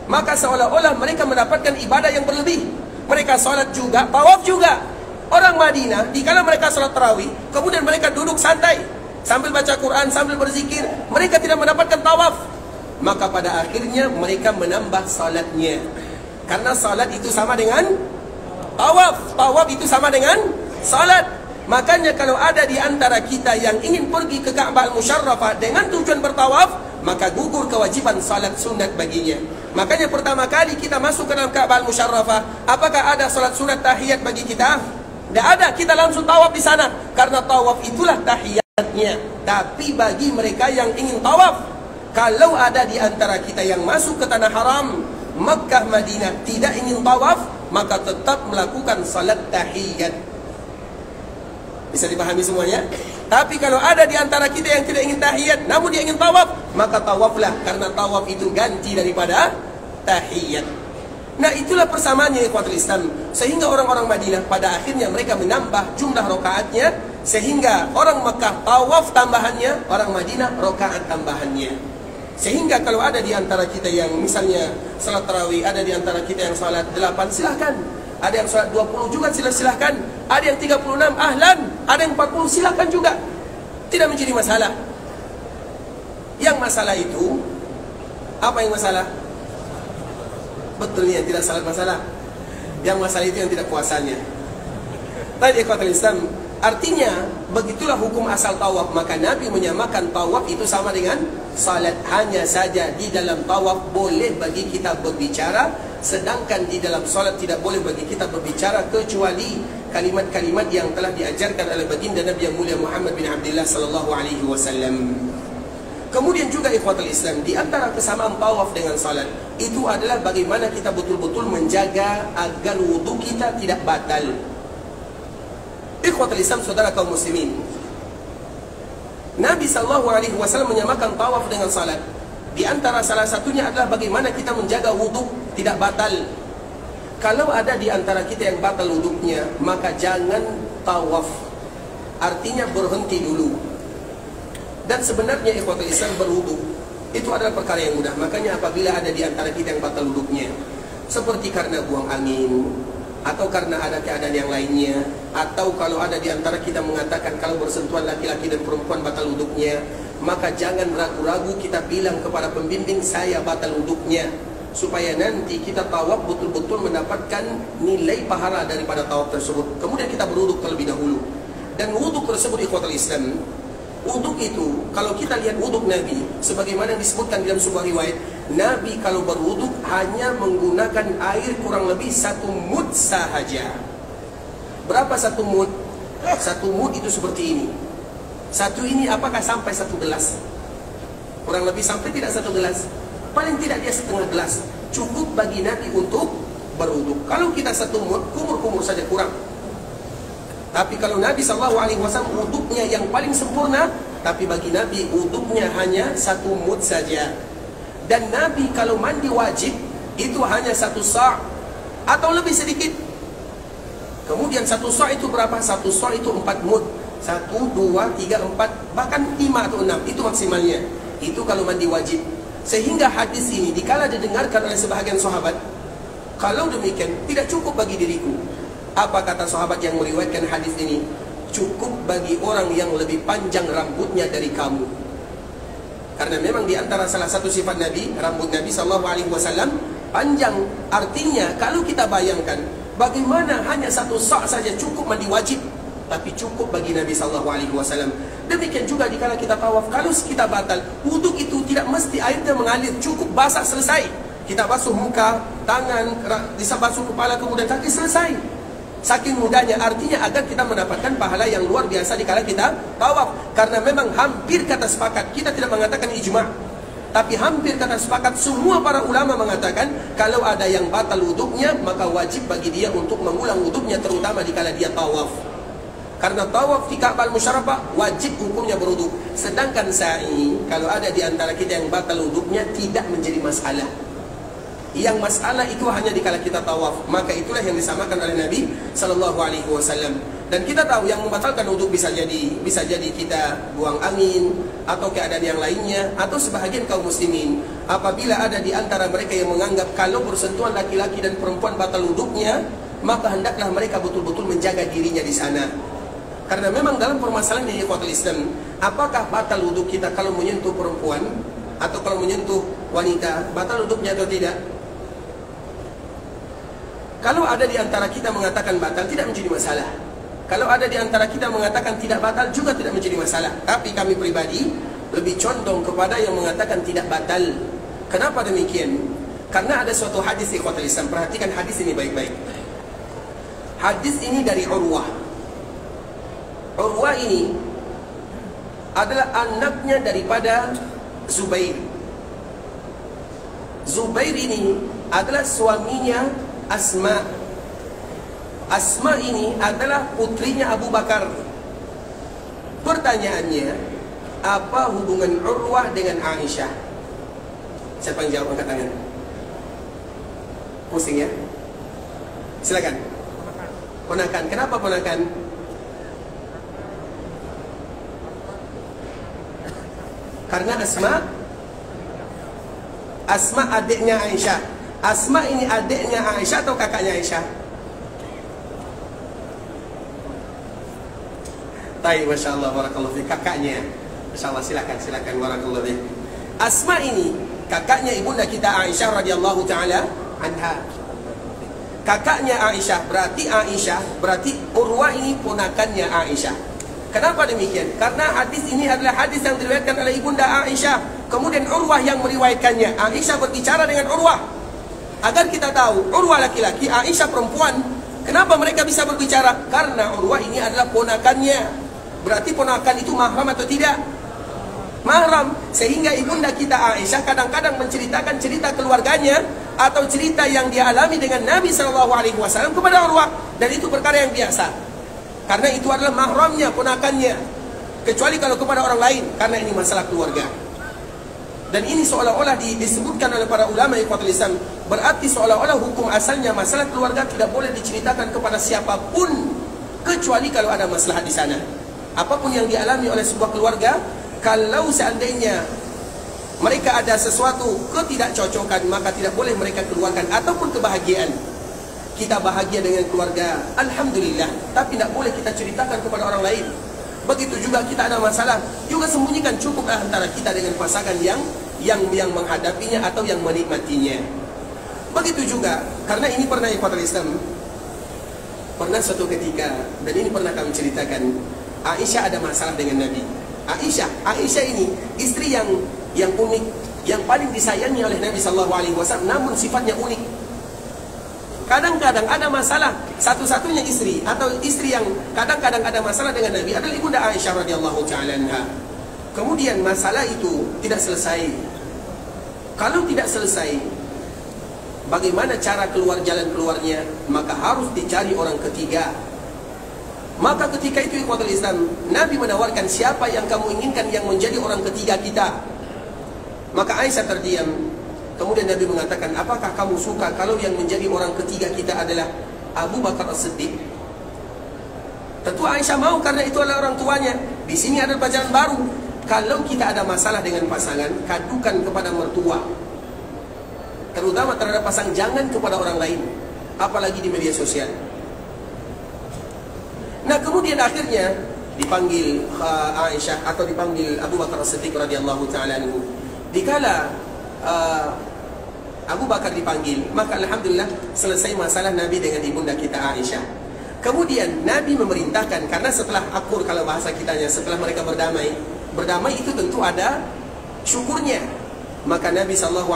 maka seolah-olah mereka mendapatkan ibadah yang berlebih. Mereka salat juga, tawaf juga. Orang Madinah, dikala mereka salat tarawih, kemudian mereka duduk santai sambil baca Quran, sambil berzikir, mereka tidak mendapatkan tawaf. Maka pada akhirnya mereka menambah salatnya. Karena salat itu sama dengan tawaf. Tawaf itu sama dengan salat. Makanya kalau ada di antara kita yang ingin pergi ke Ka'bah Al-Musyarrafah dengan tujuan bertawaf, maka gugur kewajiban salat sunat baginya. Makanya pertama kali kita masuk ke dalam Ka'bah Al-Musyarrafah, apakah ada salat sunat tahiyat bagi kita? Tidak ada, kita langsung tawaf di sana. Karena tawaf itulah tahiyatnya. Tapi bagi mereka yang ingin tawaf, kalau ada di antara kita yang masuk ke tanah haram Makkah, Madinah, tidak ingin tawaf, maka tetap melakukan salat tahiyat. Bisa dipahami semuanya? Tapi kalau ada di antara kita yang tidak ingin tahiyat, namun dia ingin tawaf, maka tawaflah, karena tawaf itu ganti daripada tahiyat. Nah, itulah persamaannya ikhwatul Islam. Sehingga orang-orang Madinah pada akhirnya mereka menambah jumlah rakaatnya, sehingga orang Makkah tawaf tambahannya, orang Madinah rakaat tambahannya. Sehingga kalau ada di antara kita yang misalnya salat tarawih, ada di antara kita yang salat 8, silahkan. Ada yang salat 20 juga, silahkan. Ada yang 36, ahlan. Ada yang 40, silahkan juga. Tidak menjadi masalah. Yang masalah itu, apa yang masalah? Betulnya tidak salat masalah. Yang masalah itu yang tidak puasanya. Tadi ikhwatul Islam, artinya begitulah hukum asal tawaf. Maka Nabi menyamakan tawaf itu sama dengan salat. Hanya saja di dalam tawaf boleh bagi kita berbicara, sedangkan di dalam salat tidak boleh bagi kita berbicara, kecuali kalimat-kalimat yang telah diajarkan oleh baginda Nabi yang mulia Muhammad bin Abdullah sallallahu alaihi wasallam. Kemudian juga ikhwatul Islam, di antara kesamaan tawaf dengan salat itu adalah bagaimana kita betul-betul menjaga agar wudu kita tidak batal. Ikhwatul Islam, saudara kaum muslimin, Nabi sallallahu alaihi wasallam menyamakan tawaf dengan salat. Di antara salah satunya adalah bagaimana kita menjaga wudu tidak batal. Kalau ada di antara kita yang batal wudunya, maka jangan tawaf. Artinya berhenti dulu. Dan sebenarnya ikhwatul Islam, berwudu itu adalah perkara yang mudah. Makanya apabila ada di antara kita yang batal wudunya, seperti karena buang angin, atau karena ada keadaan yang lainnya, atau kalau ada di antara kita mengatakan kalau bersentuhan laki-laki dan perempuan batal wudunya, maka jangan ragu-ragu kita bilang kepada pembimbing, saya batal wudunya, supaya nanti kita tawaf betul-betul mendapatkan nilai pahala daripada tawaf tersebut. Kemudian kita berwuduk terlebih dahulu. Dan wuduk tersebut ikhwatul Islam, wuduk itu kalau kita lihat wuduk Nabi, sebagaimana disebutkan dalam sebuah riwayat, Nabi kalau berwuduk hanya menggunakan air kurang lebih 1 mud sahaja. Berapa 1 mud? 1 mud itu seperti ini. Satu ini apakah sampai 1 gelas? Kurang lebih sampai tidak 1 gelas. Paling tidak dia setengah gelas. Cukup bagi Nabi untuk berwuduk. Kalau kita 1 mud, kumur-kumur saja kurang. Tapi kalau Nabi SAW wuduknya yang paling sempurna, tapi bagi Nabi wuduknya hanya 1 mud saja. Dan Nabi kalau mandi wajib itu hanya 1 sa' atau lebih sedikit. Kemudian 1 sa' itu berapa? 1 sa' itu 4 mud. 1, 2, 3, 4, bahkan 5 atau 6, itu maksimalnya. Itu kalau mandi wajib. Sehingga hadis ini dikala didengarkan oleh sebahagian sahabat, kalau demikian tidak cukup bagi diriku. Apa kata sahabat yang meriwayatkan hadis ini? cukup bagi orang yang lebih panjang rambutnya dari kamu. Karena memang di antara salah satu sifat Nabi, rambut Nabi SAW panjang. Artinya kalau kita bayangkan bagaimana hanya satu sak saja cukup mandi wajib, tapi cukup bagi Nabi SAW. Demikian juga dikala kita tawaf, kalau kita batal, wuduk itu tidak mesti airnya mengalir, cukup basah selesai. Kita basuh muka, tangan, bisa basuh kepala, kemudian kaki, selesai. Saking mudahnya, artinya agar kita mendapatkan pahala yang luar biasa dikala kita tawaf. Karena memang hampir kata sepakat, kita tidak mengatakan ijma', tapi hampir kata sepakat semua para ulama mengatakan kalau ada yang batal wuduknya, maka wajib bagi dia untuk mengulang wuduknya, terutama dikala dia tawaf. Karena tawaf di Ka'bah Musyarrafah wajib hukumnya berwuduk. Sedangkan sa'i, kalau ada di antara kita yang batal wuduknya, tidak menjadi masalah. Yang masalah itu hanya dikala kita tawaf. Maka itulah yang disamakan oleh Nabi SAW. Dan kita tahu yang membatalkan wuduk bisa jadi kita buang angin, atau keadaan yang lainnya, atau sebahagian kaum muslimin apabila ada di antara mereka yang menganggap kalau bersentuhan laki-laki dan perempuan batal wuduknya, maka hendaklah mereka betul-betul menjaga dirinya di sana. Karena memang dalam permasalahan yang ikhwatul Islam, apakah batal wuduk kita kalau menyentuh perempuan atau kalau menyentuh wanita, batal wuduknya atau tidak? Kalau ada di antara kita mengatakan batal, tidak menjadi masalah. Kalau ada di antara kita mengatakan tidak batal, juga tidak menjadi masalah. Tapi kami pribadi lebih condong kepada yang mengatakan tidak batal. Kenapa demikian? Karena ada suatu hadis ikhwatul Islam. Perhatikan hadis ini baik-baik. Hadis ini dari Urwah. Urwah ini adalah anaknya daripada Zubair. Zubair ini adalah suaminya Asma. Asma ini adalah putrinya Abu Bakar. Pertanyaannya, apa hubungan Urwah dengan Aisyah? Siapa yang jawab, angkat tangan. Pusing ya? Silakan. Ponakan. Kenapa ponakan? Karena Asma adiknya Aisyah. Asma ini adiknya Aisyah atau kakaknya Aisyah? Baik, Masya Allah, barakallahu fiik. Kakaknya. Masya Allah, silakan, barakallahu fiik. Asma ini kakaknya ibunda kita Aisyah radhiyallahu taala anha. Kakaknya Aisyah, berarti Urwah ini ponakannya Aisyah. Kenapa demikian? Karena hadis ini adalah hadis yang diriwayatkan oleh ibunda Aisyah. Kemudian Urwah yang meriwayatkannya. Aisyah berbicara dengan Urwah. Agar kita tahu, Urwah laki-laki, Aisyah perempuan. Kenapa mereka bisa berbicara? Karena Urwah ini adalah ponakannya. Berarti ponakan itu mahram atau tidak? Mahram. Sehingga ibunda kita Aisyah kadang-kadang menceritakan cerita keluarganya atau cerita yang dia alami dengan Nabi SAW kepada Urwah. Dan itu perkara yang biasa. Karena itu adalah mahramnya, ponakannya. Kecuali kalau kepada orang lain, karena ini masalah keluarga. Dan ini seolah-olah disebutkan oleh para ulama ikhwatul Islam. Berarti seolah-olah hukum asalnya masalah keluarga tidak boleh diceritakan kepada siapapun, kecuali kalau ada masalah di sana. Apapun yang dialami oleh sebuah keluarga, kalau seandainya mereka ada sesuatu ketidakcocokan, maka tidak boleh mereka keluarkan. Ataupun kebahagiaan, kita bahagia dengan keluarga, alhamdulillah, tapi tidak boleh kita ceritakan kepada orang lain. Begitu juga kita ada masalah, juga sembunyikan, cukuplah antara kita dengan pasangan yang menghadapinya atau yang menikmatinya. Begitu juga, karena ini pernah ikhwatul Islam, pernah suatu ketika, dan ini pernah kami ceritakan, Aisyah ada masalah dengan Nabi. Aisyah ini istri yang unik, yang paling disayangi oleh Nabi SAW, namun sifatnya unik. Kadang-kadang ada masalah, satu-satunya istri atau istri yang kadang-kadang ada masalah dengan Nabi adalah ibunda Aisyah radhiyallahu taala anha. Kemudian masalah itu tidak selesai. Kalau tidak selesai, bagaimana cara keluar jalan keluarnya? Maka harus dicari orang ketiga. Maka ketika itu ikhwatul Islam, Nabi menawarkan, siapa yang kamu inginkan yang menjadi orang ketiga kita? Maka Aisyah terdiam. Kemudian Nabi mengatakan, apakah kamu suka kalau yang menjadi orang ketiga kita adalah Abu Bakar As-Siddiq? Tentu Aisyah mau, karena itu adalah orang tuanya. Di sini ada pelajaran baru. Kalau kita ada masalah dengan pasangan, kadukan kepada mertua, terutama terhadap pasangan, jangan kepada orang lain, apalagi di media sosial. Nah kemudian akhirnya dipanggil Aisyah atau dipanggil Abu Bakar As-Siddiq radhiyallahu taala anhu. Dikala Abu Bakar dipanggil, maka alhamdulillah selesai masalah Nabi dengan ibunda kita Aisyah. Kemudian Nabi memerintahkan, karena setelah akur, kalau bahasa kitanya, setelah mereka berdamai itu tentu ada syukurnya. Maka Nabi SAW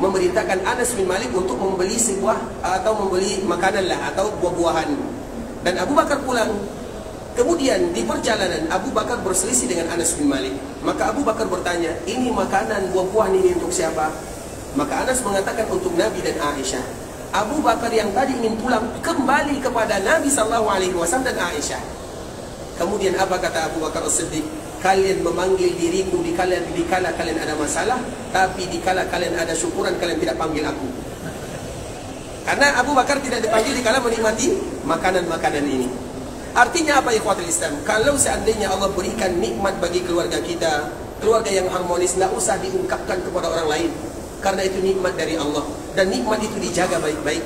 memerintahkan Anas bin Malik untuk membeli sebuah atau membeli makanan lah atau buah-buahan. Dan Abu Bakar pulang. Kemudian di perjalanan Abu Bakar berselisih dengan Anas bin Malik. Maka Abu Bakar bertanya, ini makanan buah-buahan ini untuk siapa? Maka Anas mengatakan untuk Nabi dan Aisyah. Abu Bakar yang tadi ingin pulang kembali kepada Nabi SAW dan Aisyah. Kemudian apa kata Abu Bakar As-Siddiq? Kalian memanggil diriku dikala kalian ada masalah, tapi dikala kalian ada syukuran kalian tidak panggil aku. Karena Abu Bakar tidak dipanggil dikala menikmati makanan-makanan ini. Artinya apa ikhwatul Islam? Kalau seandainya Allah berikan nikmat bagi keluarga kita, keluarga yang harmonis, tidak usah diungkapkan kepada orang lain. Karena itu nikmat dari Allah. Dan nikmat itu dijaga baik-baik,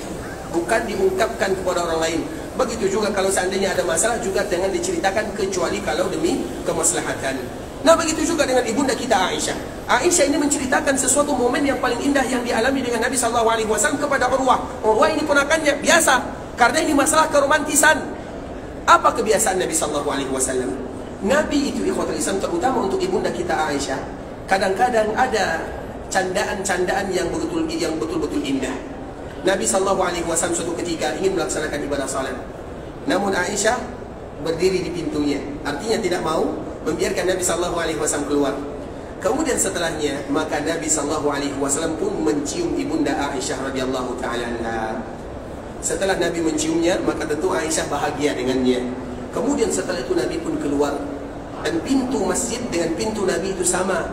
bukan diungkapkan kepada orang lain. Begitu juga kalau seandainya ada masalah, juga jangan diceritakan kecuali kalau demi kemaslahatan. Nah begitu juga dengan ibunda kita Aisyah. Aisyah ini menceritakan sesuatu momen yang paling indah yang dialami dengan Nabi SAW kepada Urwah. Urwah ini ponakannya, biasa, karena ini masalah keromantisan. Apa kebiasaan Nabi SAW? Nabi itu ikhwatul Islam, terutama untuk ibunda kita Aisyah, kadang-kadang ada candaan-candaan yang betul-betul indah. Nabi SAW suatu ketika ingin melaksanakan ibadah salat, namun Aisyah berdiri di pintunya, artinya tidak mau membiarkan Nabi SAW keluar. Kemudian setelahnya, maka Nabi SAW pun mencium ibunda Aisyah radhiyallahu taala anha. Setelah Nabi menciumnya, maka tentu Aisyah bahagia dengannya. Kemudian setelah itu Nabi pun keluar, dan pintu masjid dengan pintu Nabi itu sama.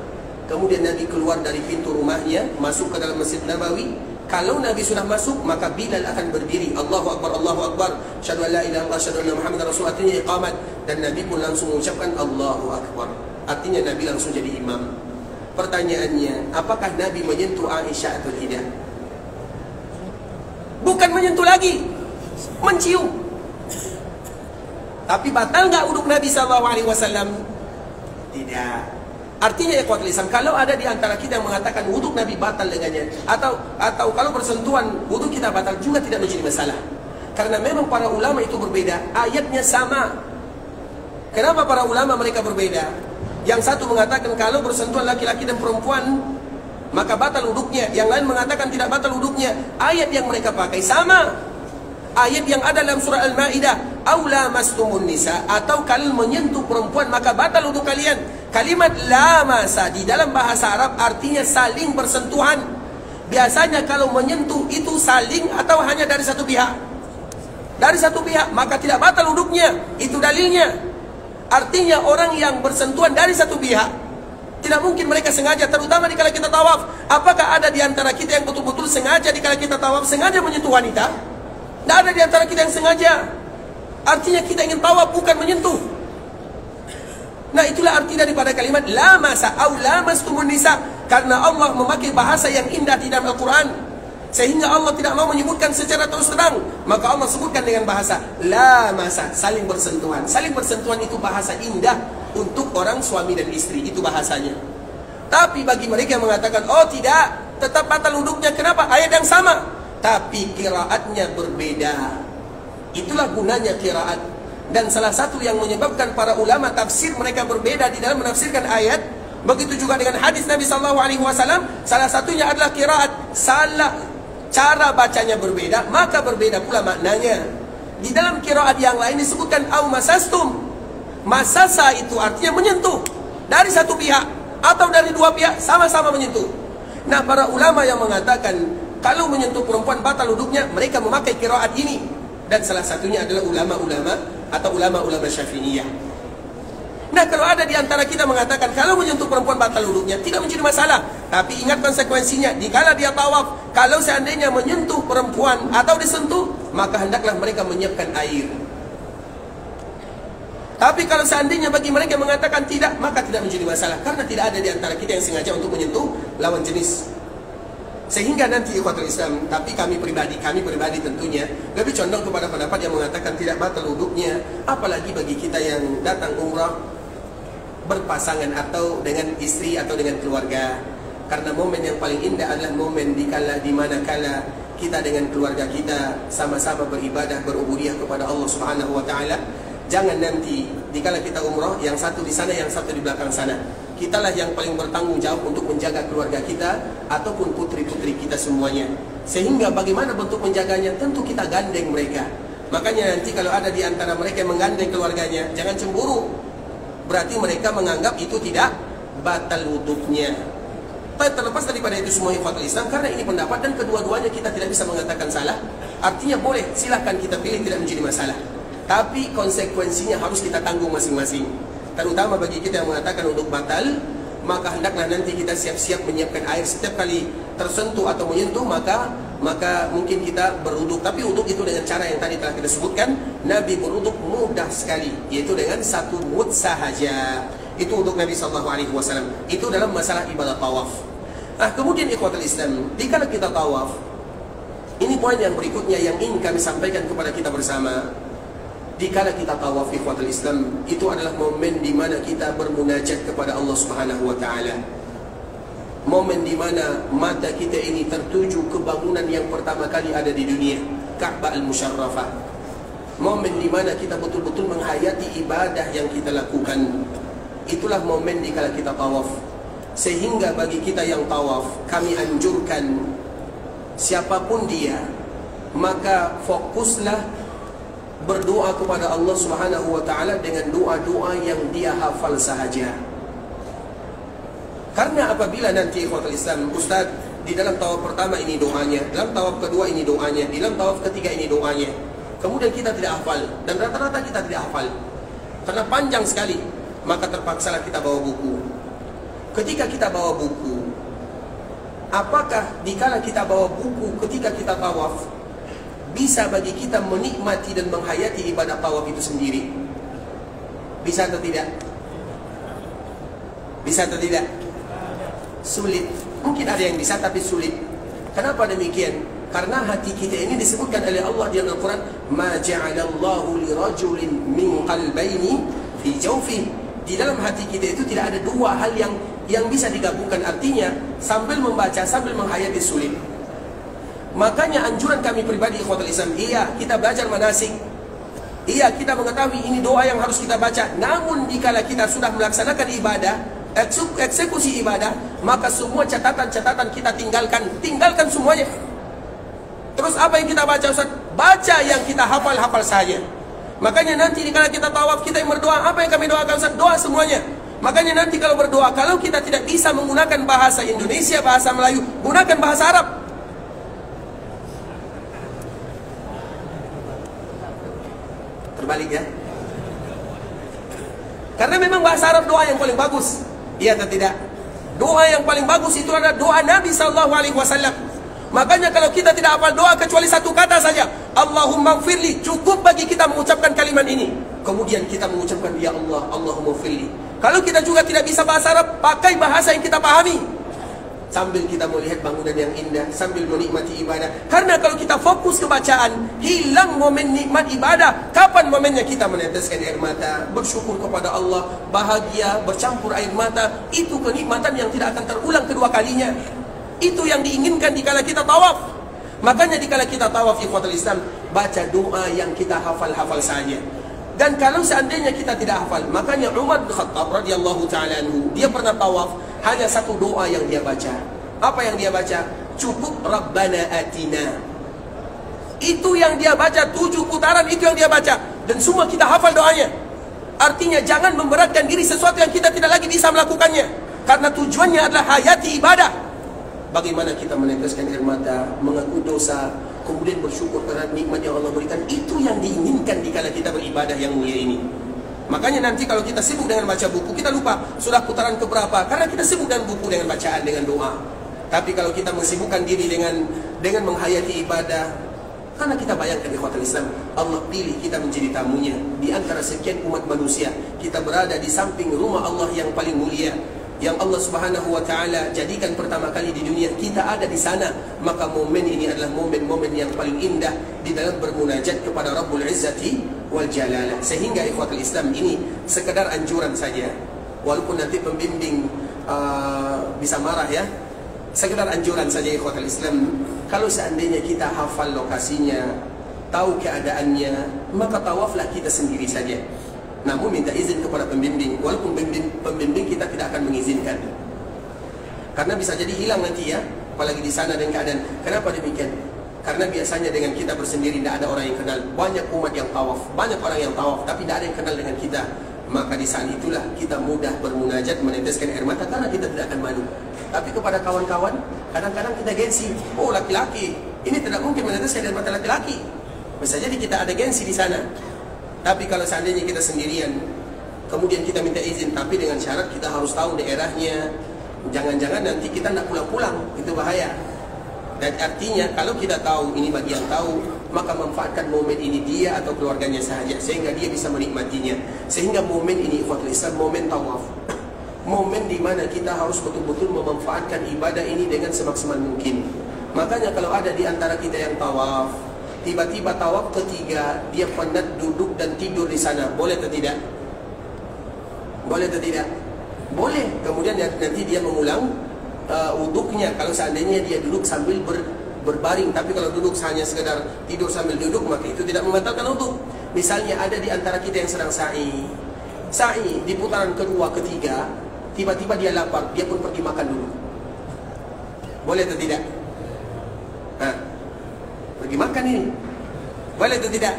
Kemudian Nabi keluar dari pintu rumahnya, masuk ke dalam Masjid Nabawi. Kalau Nabi sudah masuk, maka Bilal akan berdiri, Allahu Akbar, Allahu Akbar, syahadu an la ilaha illallah, syahadu anna Muhammadar Rasul, artinya iqamat. Dan Nabi pun langsung mengucapkan Allahu Akbar, artinya Nabi langsung jadi imam. Pertanyaannya, apakah Nabi menyentuh Aisyah atau tidak? Bukan menyentuh lagi, mencium. Tapi batal nggak uduk Nabi SAW? Tidak. Artinya ikhwatul Islam, kalau ada di antara kita yang mengatakan wuduk Nabi batal dengannya, atau kalau bersentuhan wuduk kita batal, juga tidak menjadi masalah. Karena memang para ulama itu berbeda, ayatnya sama. Kenapa para ulama mereka berbeda? Yang satu mengatakan kalau bersentuhan laki-laki dan perempuan maka batal wuduknya, yang lain mengatakan tidak batal wuduknya. Ayat yang mereka pakai sama. Ayat yang ada dalam surah Al-Maidah, aula mastumun nisa, atau kalian menyentuh perempuan maka batal wuduk kalian. Kalimat lamasa di dalam bahasa Arab artinya saling bersentuhan. Biasanya kalau menyentuh itu saling atau hanya dari satu pihak. Dari satu pihak maka tidak batal wuduknya. Itu dalilnya. Artinya orang yang bersentuhan dari satu pihak, tidak mungkin mereka sengaja, terutama dikala kita tawaf. Apakah ada di antara kita yang betul-betul sengaja dikala kita tawaf sengaja menyentuh wanita? Tidak ada di antara kita yang sengaja. Artinya kita ingin tawaf, bukan menyentuh. Nah itulah arti daripada kalimat lamasa au lamastumun nisa. Karena Allah memakai bahasa yang indah di dalam Al-Quran, sehingga Allah tidak mau menyebutkan secara terus terang, maka Allah sebutkan dengan bahasa lamasa, saling bersentuhan. Saling bersentuhan itu bahasa indah untuk orang suami dan istri, itu bahasanya. Tapi bagi mereka yang mengatakan, oh tidak, tetap batal wuduknya. Kenapa? Ayat yang sama, tapi qiraatnya berbeda. Itulah gunanya qiraat. Dan salah satu yang menyebabkan para ulama tafsir mereka berbeda di dalam menafsirkan ayat, begitu juga dengan hadis Nabi SAW, salah satunya adalah qiraat. Salah cara bacanya berbeda, maka berbeda pula maknanya. Di dalam qiraat yang lain disebutkan au masastum. Masasa itu artinya menyentuh dari satu pihak atau dari dua pihak, sama-sama menyentuh. Nah para ulama yang mengatakan kalau menyentuh perempuan batal wuduknya, mereka memakai qiraat ini. Dan salah satunya adalah ulama-ulama atau ulama-ulama Syafi'iyah. Nah kalau ada di antara kita mengatakan kalau menyentuh perempuan batal wuduknya, tidak menjadi masalah. Tapi ingat konsekuensinya, dikala dia tawaf, kalau seandainya menyentuh perempuan atau disentuh, maka hendaklah mereka menyiapkan air. Tapi kalau seandainya bagi mereka yang mengatakan tidak, maka tidak menjadi masalah. Karena tidak ada di antara kita yang sengaja untuk menyentuh lawan jenis. Sehingga nanti ikhwatul Islam, tapi kami pribadi tentunya lebih condong kepada pendapat yang mengatakan tidak batal wuduknya, apalagi bagi kita yang datang umrah berpasangan atau dengan istri atau dengan keluarga. Karena momen yang paling indah adalah momen di mana kala kita dengan keluarga kita sama-sama beribadah, berubudiyah kepada Allah Subhanahu wa taala. Jangan nanti dikala kita umrah, yang satu di sana, yang satu di belakang sana. Kitalah yang paling bertanggung jawab untuk menjaga keluarga kita ataupun putri-putri kita semuanya. Sehingga bagaimana bentuk menjaganya? Tentu kita gandeng mereka. Makanya nanti kalau ada di antara mereka yang menggandeng keluarganya, jangan cemburu. Berarti mereka menganggap itu tidak batal wuduknya. Tapi terlepas daripada itu semua ikhwatul Islam, karena ini pendapat dan kedua-duanya kita tidak bisa mengatakan salah. Artinya boleh, silahkan kita pilih, tidak menjadi masalah. Tapi konsekuensinya harus kita tanggung masing-masing. Terutama bagi kita yang mengatakan untuk batal, maka hendaklah nanti kita siap-siap menyiapkan air setiap kali tersentuh atau menyentuh, maka mungkin kita berwuduk. Tapi wuduk itu dengan cara yang tadi telah kita sebutkan. Nabi berwuduk mudah sekali, yaitu dengan satu mud sahaja. Itu wuduk Nabi SAW. Itu dalam masalah ibadah tawaf. Kemudian ikhwatul Islam, dikala kita tawaf, ini poin yang berikutnya yang ingin kami sampaikan kepada kita bersama. Dikala kita tawaf ikhwatul Islam, itu adalah momen di mana kita bermunajat kepada Allah Subhanahu wa taala. Momen di mana mata kita ini tertuju ke bangunan yang pertama kali ada di dunia, Ka'bah al-Musyarrafah. Momen di mana kita betul-betul menghayati ibadah yang kita lakukan. Itulah momen dikala kita tawaf. Sehingga bagi kita yang tawaf, kami anjurkan siapapun dia, maka fokuslah berdoa kepada Allah Subhanahu wa taala dengan doa-doa yang dia hafal sahaja. Karena apabila nanti ikhwatul Islam, Ustaz, di dalam tawaf pertama ini doanya, dalam tawaf kedua ini doanya, di dalam tawaf ketiga ini doanya, kemudian kita tidak hafal, dan rata-rata kita tidak hafal karena panjang sekali, maka terpaksalah kita bawa buku. Ketika kita bawa buku, apakah dikala kita bawa buku ketika kita tawaf bisa bagi kita menikmati dan menghayati ibadah tawaf itu sendiri? Bisa atau tidak? Bisa atau tidak? Sulit. Mungkin ada yang bisa tapi sulit. Kenapa demikian? Karena hati kita ini disebutkan oleh Allah di dalam Al-Quran, ma ja'alallahu lirajulin min qalbaini fi jawfi. Di dalam hati kita itu tidak ada dua hal yang bisa digabungkan. Artinya sambil membaca sambil menghayati sulit. Makanya anjuran kami pribadi ikhwatul Islam, iya kita belajar manasik, iya kita mengetahui ini doa yang harus kita baca. Namun dikala kita sudah melaksanakan ibadah, eksekusi ibadah, maka semua catatan-catatan kita tinggalkan semuanya. Terus apa yang kita baca Ustaz? Baca yang kita hafal saja. Makanya nanti dikala kita tawaf, kita yang berdoa, apa yang kami doakan Ustaz? Doa semuanya. Makanya nanti kalau berdoa, kalau kita tidak bisa menggunakan bahasa Indonesia, bahasa Melayu, gunakan bahasa Arab. Terbalik ya. Karena memang bahasa Arab doa yang paling bagus. Iya atau tidak? Doa yang paling bagus itu adalah doa Nabi SAW. Makanya kalau kita tidak hafal doa kecuali satu kata saja, Allahumma gfirli, cukup bagi kita mengucapkan kalimat ini. Kemudian kita mengucapkan ya Allah, Allahumma gfirli. Kalau kita juga tidak bisa bahasa Arab, pakai bahasa yang kita pahami. Sambil kita melihat bangunan yang indah, sambil menikmati ibadah. Karena kalau kita fokus ke bacaan, hilang momen nikmat ibadah. Kapan momennya kita meneteskan air mata, bersyukur kepada Allah, bahagia, bercampur air mata. Itu kenikmatan yang tidak akan terulang kedua kalinya. Itu yang diinginkan dikala kita tawaf. Makanya dikala kita tawaf ikhwatul Islam, baca doa yang kita hafal saja. Dan kalau seandainya kita tidak hafal, makanya Umar bin Khattab radhiyallahu taala anhu, dia pernah tawaf, hanya satu doa yang dia baca. Apa yang dia baca? Cukup Rabbana Atina. Itu yang dia baca, 7 putaran itu yang dia baca. Dan semua kita hafal doanya. Artinya jangan memberatkan diri sesuatu yang kita tidak lagi bisa melakukannya. Karena tujuannya adalah hayati ibadah. Bagaimana kita meneteskan air mata, mengaku dosa, kemudian bersyukur terhadap nikmat yang Allah berikan. Itu yang diinginkan dikala kita beribadah yang mulia ini. Makanya nanti kalau kita sibuk dengan baca buku, kita lupa sudah putaran keberapa. Karena kita sibuk dengan buku, dengan bacaan, dengan doa. Tapi kalau kita mensibukkan diri dengan menghayati ibadah, karena kita bayangkan ikhwatul Islam, Allah pilih kita menjadi tamunya. Di antara sekian umat manusia, kita berada di samping rumah Allah yang paling mulia. yang Allah Subhanahu wa taala jadikan pertama kali di dunia, kita ada di sana. Maka momen ini adalah momen-momen yang paling indah di dalam bermunajat kepada Rabbul Izzati wal Jalalah. Sehingga ikhwatul Islam, ini sekedar anjuran saja, walaupun nanti pembimbing bisa marah ya. Sekedar anjuran saja ikhwatul Islam. Kalau seandainya kita hafal lokasinya, tahu keadaannya, maka tawaflah kita sendiri saja. Namun minta izin kepada pembimbing, walaupun pembimbing kita tidak akan mengizinkan, karena bisa jadi hilang nanti ya, apalagi di sana dengan keadaan. Kenapa demikian? Karena biasanya dengan kita bersendiri tidak ada orang yang kenal. Banyak umat yang tawaf, banyak orang yang tawaf, tapi tidak ada yang kenal dengan kita. Maka di saat itulah kita mudah bermunajat, meneteskan air mata, karena kita tidak akan malu. Tapi kepada kawan-kawan, kadang-kadang kita gengsi. Oh, laki-laki, ini tidak mungkin meneteskan air mata laki-laki. Bisa jadi kita ada gengsi di sana. Tapi kalau seandainya kita sendirian, kemudian kita minta izin, tapi dengan syarat kita harus tahu daerahnya. Jangan-jangan nanti kita tidak pulang-pulang, itu bahaya. Dan artinya kalau kita tahu, ini bagi yang tahu, maka manfaatkan momen ini dia atau keluarganya sahaja, sehingga dia bisa menikmatinya. Sehingga momen ini ikhwatul Islam, momen tawaf, momen di mana kita harus betul-betul memanfaatkan ibadah ini dengan semaksimal mungkin. Makanya kalau ada di antara kita yang tawaf, tiba-tiba tawaf ketiga, dia penat duduk dan tidur di sana, boleh atau tidak? Boleh atau tidak? Boleh. Kemudian nanti dia mengulang wuduknya. Kalau seandainya dia duduk sambil berbaring, tapi kalau duduk hanya sekedar tidur sambil duduk, maka itu tidak membatalkan wuduk. Misalnya ada di antara kita yang sedang sa'i di putaran kedua, ketiga, tiba-tiba dia lapar, dia pun pergi makan dulu. Boleh atau tidak? Pergi makan ini, boleh atau tidak?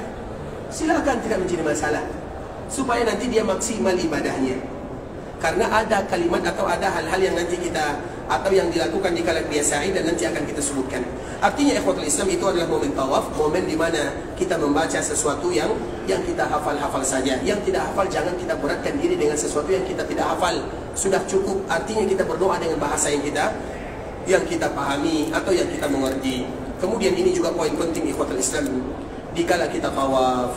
Silakan, tidak menjadi masalah, supaya nanti dia maksimal ibadahnya. Karena ada kalimat atau ada hal-hal yang nanti kita, atau yang dilakukan di kala dia sa'i, dan nanti akan kita sebutkan. Artinya ikhwatul Islam, itu adalah momen tawaf, momen di mana kita membaca sesuatu yang kita hafal-hafal saja. Yang tidak hafal, jangan kita beratkan diri dengan sesuatu yang kita tidak hafal. Sudah cukup, artinya kita berdoa dengan bahasa yang kita pahami atau yang kita mengerti. Kemudian ini juga poin penting ikhwatul Islam. Dikala kita tawaf,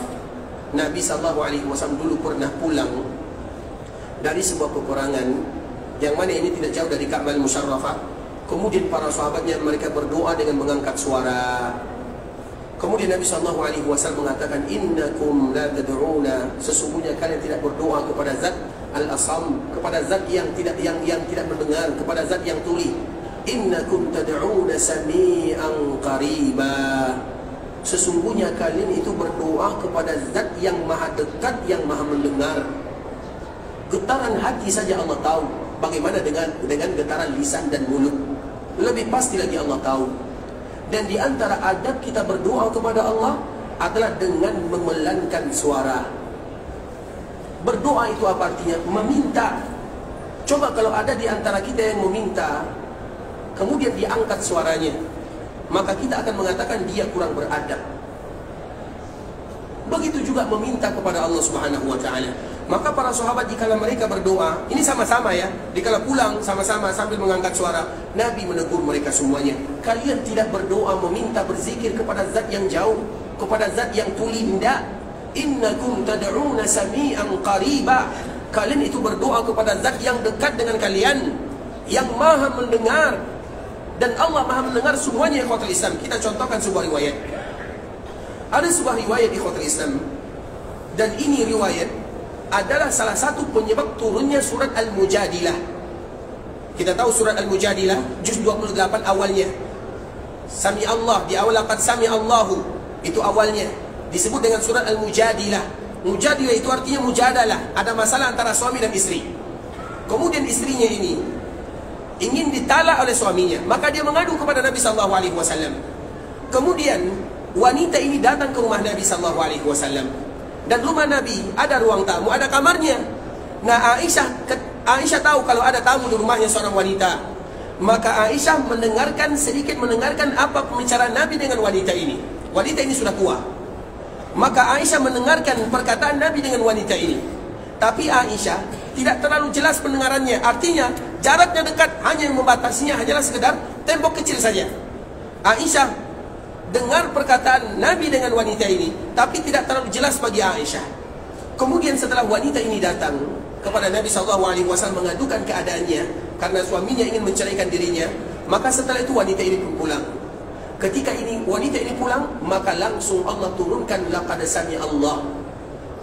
Nabi SAW dulu pernah pulang dari sebuah peperangan yang mana ini tidak jauh dari Ka'bah Musyarrafah. Kemudian para sahabatnya, mereka berdoa dengan mengangkat suara. Kemudian Nabi SAW mengatakan, innakum la tad'una, sesungguhnya kalian tidak berdoa kepada zat al-asam, kepada zat yang tidak mendengar, kepada zat yang tuli. Innakum tad'una sami'an qariba, sesungguhnya kalian itu berdoa kepada zat yang maha dekat, yang maha mendengar. Getaran hati saja Allah tahu, bagaimana dengan getaran lisan dan mulut? Lebih pasti lagi Allah tahu. Dan di antara adab kita berdoa kepada Allah adalah dengan memelankan suara. Berdoa itu apa artinya? Meminta. Coba kalau ada di antara kita yang meminta, kemudian diangkat suaranya, maka kita akan mengatakan dia kurang beradab. Begitu juga meminta kepada Allah Subhanahu wa taala. Maka para sahabat dikala mereka berdoa, ini sama-sama ya, dikala pulang sama-sama sambil mengangkat suara, Nabi menegur mereka semuanya. Kalian tidak berdoa meminta berzikir kepada zat yang jauh, kepada zat yang tuli, tidak. Innakum tad'una sami'an qariba, kalian itu berdoa kepada zat yang dekat dengan kalian, yang maha mendengar. Dan Allah maha mendengar semuanya ikhwatul Islam. Kita contohkan sebuah riwayat. Ada sebuah riwayat ikhwatul Islam, dan ini riwayat adalah salah satu penyebab turunnya surat Al-Mujadilah. Kita tahu surat Al-Mujadilah juz 28 awalnya, Sami Allah, di awal laqad sami Allahu, itu awalnya disebut dengan surat Al-Mujadilah. Mujadilah itu artinya mujadalah, ada masalah antara suami dan istri. Kemudian istrinya ini ingin ditalak oleh suaminya, maka dia mengadu kepada Nabi SAW. Kemudian wanita ini datang ke rumah Nabi SAW, dan rumah Nabi ada ruang tamu, ada kamarnya. Nah, Aisyah tahu kalau ada tamu di rumahnya seorang wanita. Maka Aisyah sedikit mendengarkan apa pembicaraan Nabi dengan wanita ini. Wanita ini sudah tua. Maka Aisyah mendengarkan perkataan Nabi dengan wanita ini. Tapi Aisyah tidak terlalu jelas pendengarannya. Artinya jaraknya dekat, hanya yang membatasinya hanyalah sekedar tembok kecil saja. Aisyah dengar perkataan Nabi dengan wanita ini, tapi tidak terlalu jelas bagi Aisyah. Kemudian setelah wanita ini datang, kepada Nabi SAW mengadukan keadaannya karena suaminya ingin menceraikan dirinya. Maka setelah itu wanita ini pun pulang. Ketika wanita ini pulang, maka langsung Allah turunkan laqad sami'a Allah.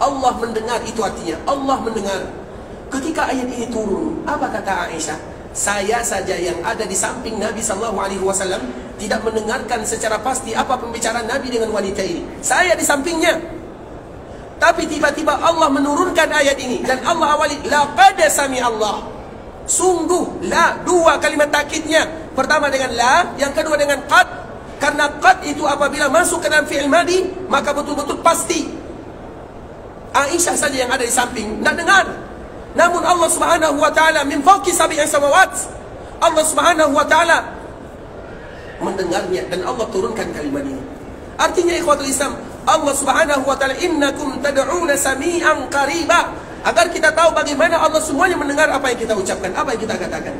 Allah mendengar, itu artinya Allah mendengar. Ketika ayat ini turun, apa kata Aisyah? Saya saja yang ada di samping Nabi SAW tidak mendengarkan secara pasti apa pembicaraan Nabi dengan wanita ini. Saya di sampingnya. Tapi tiba-tiba Allah menurunkan ayat ini dan Allah awali laqad sami'a Allah. Sungguh, la, dua kalimat takkidnya. Pertama dengan la, yang kedua dengan qad. Karena qad itu apabila masuk ke dalam fi'il madi, maka betul-betul pasti. Aisyah saja yang ada di samping, tidak dengar. Namun Allah Subhanahu wa taala min fawqi sab'i samawat, Allah Subhanahu wa taala mendengarnya dan Allah turunkan kalimat ini. Artinya ikhwatul Islam, Allah Subhanahu wa taala innakum tad'una sami'an qariba, agar kita tahu bagaimana Allah semuanya mendengar apa yang kita ucapkan, apa yang kita katakan.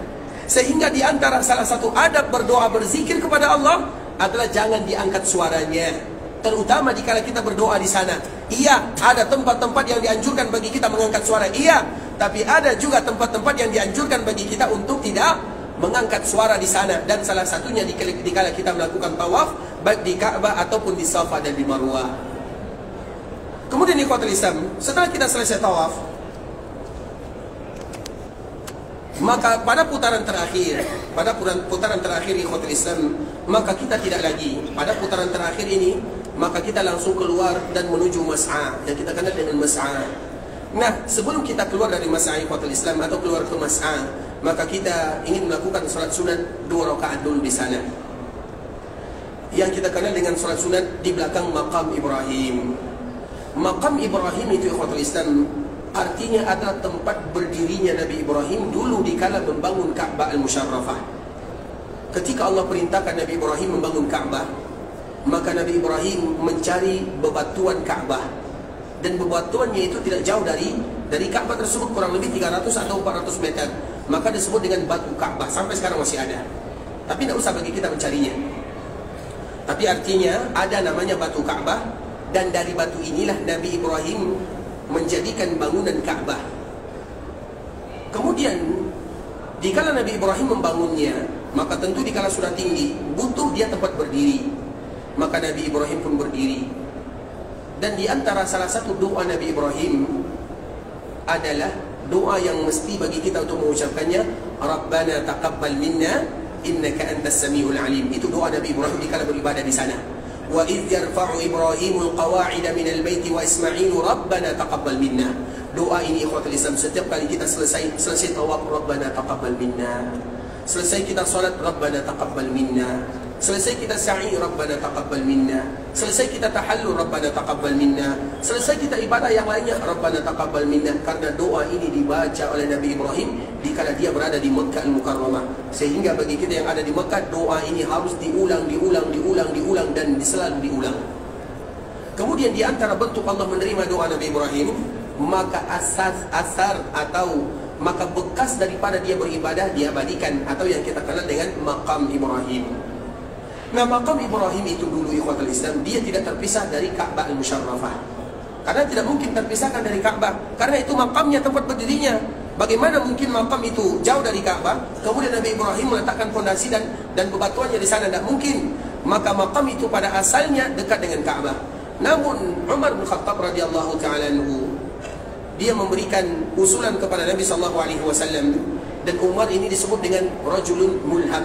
Sehingga di antara salah satu adab berdoa berzikir kepada Allah adalah jangan diangkat suaranya, terutama dikala kita berdoa di sana. Iya, ada tempat-tempat yang dianjurkan bagi kita mengangkat suara, iya, tapi ada juga tempat-tempat yang dianjurkan bagi kita untuk tidak mengangkat suara di sana. Dan salah satunya dikala kita melakukan tawaf, baik di Ka'bah ataupun di Safa dan di Marwah. Kemudian ikhwatul Islam, setelah kita selesai tawaf, maka pada putaran terakhir ikhwatul Islam, maka kita tidak lagi pada putaran terakhir ini, maka kita langsung keluar dan menuju mas'a, yang kita kenal dengan mas'a. Nah, sebelum kita keluar dari mas'a ikhwatul Islam atau keluar ke mas'a, maka kita ingin melakukan salat sunat 2 rakaat dulu di sana, yang kita kenal dengan salat sunat di belakang maqam Ibrahim. Maqam Ibrahim itu ikhwatul Islam artinya adalah tempat berdirinya Nabi Ibrahim dulu dikala membangun Ka'bah Al-Musyarrafah. Ketika Allah perintahkan Nabi Ibrahim membangun Ka'bah, maka Nabi Ibrahim mencari bebatuan Ka'bah, dan bebatuannya itu tidak jauh dari Ka'bah tersebut, kurang lebih 300 atau 400 meter. Maka disebut dengan batu Ka'bah, sampai sekarang masih ada. Tapi tidak usah bagi kita mencarinya. Tapi artinya ada namanya batu Ka'bah, dan dari batu inilah Nabi Ibrahim menjadikan bangunan Ka'bah. Kemudian dikala Nabi Ibrahim membangunnya, maka tentu dikala sudah tinggi, butuh dia tempat berdiri. Maka Nabi Ibrahim pun berdiri. Dan di antara salah satu doa Nabi Ibrahim adalah doa yang mesti bagi kita untuk mengucapkannya, Rabbana taqabbal minna innaka antas samiul alim. Itu doa Nabi Ibrahim dikala beribadah di sana. Wa idh yarfa'u Ibrahimul qawa'ida minal baiti wa Ismailu Rabbana taqabbal minna. Doa ini ikhwatul Islam setiap kali kita selesai tawaf, Rabbana taqabbal minna. Selesai kita salat, Rabbana taqabbal minna. Selesai kita sa'i, Rabbana taqabbal minna. Selesai kita tahallul, Rabbana taqabbal minna. Selesai kita ibadah yang lainnya, Rabbana taqabbal minna. Karena doa ini dibaca oleh Nabi Ibrahim dikala dia berada di Makkah Al-Mukarramah. Sehingga bagi kita yang ada di Makkah, doa ini harus diulang dan selalu diulang. Kemudian di antara bentuk Allah menerima doa Nabi Ibrahim, maka asar atau maka bekas daripada dia beribadah diabadikan, atau yang kita kenal dengan maqam Ibrahim. Nah, maqam Ibrahim itu dulu ikhwatul Islam, dia tidak terpisah dari Ka'bah Al-Musyarrafah. Karena tidak mungkin terpisahkan dari Ka'bah, karena itu maqamnya, tempat berdirinya. Bagaimana mungkin maqam itu jauh dari Ka'bah, kemudian Nabi Ibrahim meletakkan fondasi dan bebatuannya di sana? Tidak mungkin. Maka maqam itu pada asalnya dekat dengan Ka'bah. Namun Umar bin Khattab radhiyallahu ta'ala anhu, dia memberikan usulan kepada Nabi SAW, dan Umar ini disebut dengan rajulun mulham,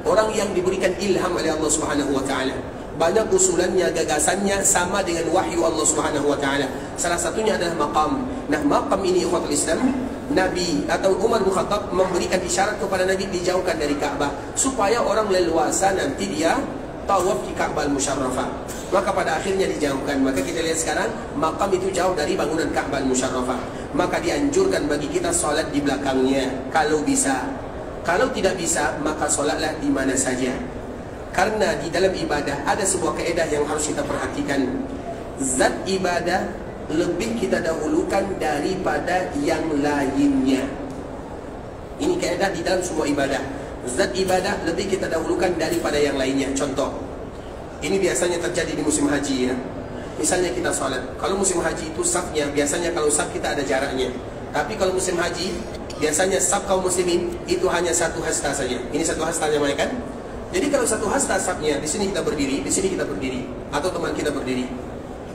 orang yang diberikan ilham oleh Allah Subhanahu wa taala. Banyak usulannya, gagasannya sama dengan wahyu Allah Subhanahu wa taala. Salah satunya adalah maqam. Nah, maqam ini ikhwatul Islam, Nabi atau Umar bin Khattab memberikan isyarat kepada Nabi dijauhkan dari Ka'bah, supaya orang leluasa nanti dia tawaf di Ka'bah Al-Musyarrafah. Maka pada akhirnya dijauhkan. Maka kita lihat sekarang maqam itu jauh dari bangunan Ka'bah Al-Musyarrafah. Maka dianjurkan bagi kita solat di belakangnya kalau bisa. Kalau tidak bisa, maka solatlah di mana saja. Karena di dalam ibadah ada sebuah kaidah yang harus kita perhatikan. Zat ibadah lebih kita dahulukan daripada yang lainnya. Ini kaidah di dalam sebuah ibadah. Zat ibadah lebih kita dahulukan daripada yang lainnya. Contoh, ini biasanya terjadi di musim haji ya. Misalnya kita sholat, kalau musim haji itu safnya, biasanya kalau saf kita ada jaraknya. Tapi kalau musim haji, biasanya saf kaum muslimin itu hanya satu hasta saja. Ini satu hasta namanya kan? Jadi kalau satu hasta safnya, di sini kita berdiri, di sini kita berdiri, atau teman kita berdiri.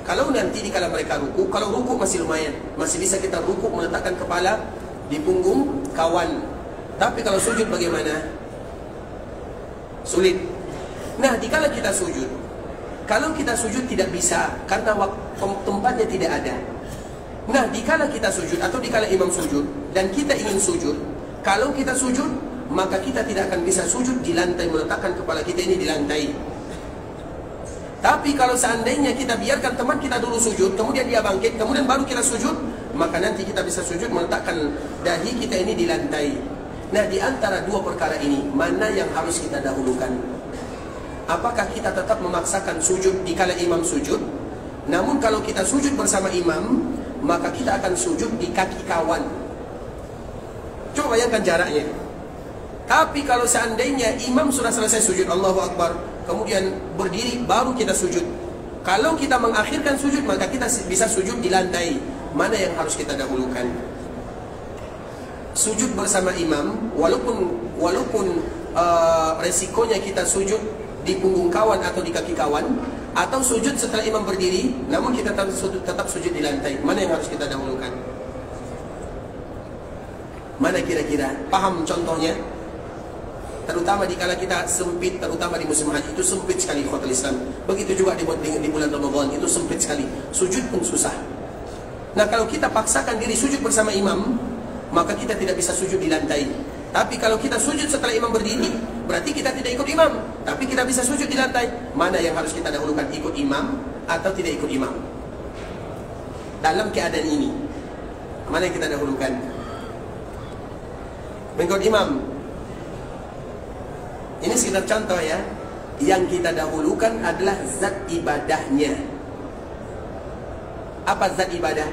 Kalau nanti dikala mereka ruku, kalau ruku masih lumayan, masih bisa kita ruku meletakkan kepala di punggung kawan. Tapi kalau sujud bagaimana? Sulit. Nah, dikala kita sujud, kalau kita sujud tidak bisa karena tempatnya tidak ada. Nah, dikala kita sujud atau dikala imam sujud dan kita ingin sujud, kalau kita sujud, maka kita tidak akan bisa sujud di lantai, meletakkan kepala kita ini di lantai. Tapi kalau seandainya kita biarkan teman kita dulu sujud, kemudian dia bangkit, kemudian baru kita sujud, maka nanti kita bisa sujud meletakkan dahi kita ini di lantai. Nah, di antara dua perkara ini, mana yang harus kita dahulukan? Apakah kita tetap memaksakan sujud dikala imam sujud? Namun kalau kita sujud bersama imam, maka kita akan sujud di kaki kawan. Coba bayangkan jaraknya. Tapi kalau seandainya imam sudah selesai sujud, Allahu Akbar, kemudian berdiri, baru kita sujud. Kalau kita mengakhirkan sujud, maka kita bisa sujud di lantai. Mana yang harus kita dahulukan? Sujud bersama imam, walaupun resikonya kita sujud di punggung kawan atau di kaki kawan, atau sujud setelah imam berdiri, namun kita tetap sujud di lantai. Mana yang harus kita dahulukan? Mana kira-kira? Paham contohnya? Terutama dikala kita sempit, terutama di musim haji, itu sempit sekali ikhwatul Islam. Begitu juga di bulan Ramadan, itu sempit sekali. Sujud pun susah. Nah, kalau kita paksakan diri sujud bersama imam, maka kita tidak bisa sujud di lantai. Tapi kalau kita sujud setelah imam berdiri, berarti kita tidak ikut imam, tapi kita bisa sujud di lantai. Mana yang harus kita dahulukan, ikut imam atau tidak ikut imam? Dalam keadaan ini, mana yang kita dahulukan? Mengikut imam. Ini sekedar contoh ya. Yang kita dahulukan adalah zat ibadahnya. Apa zat ibadah?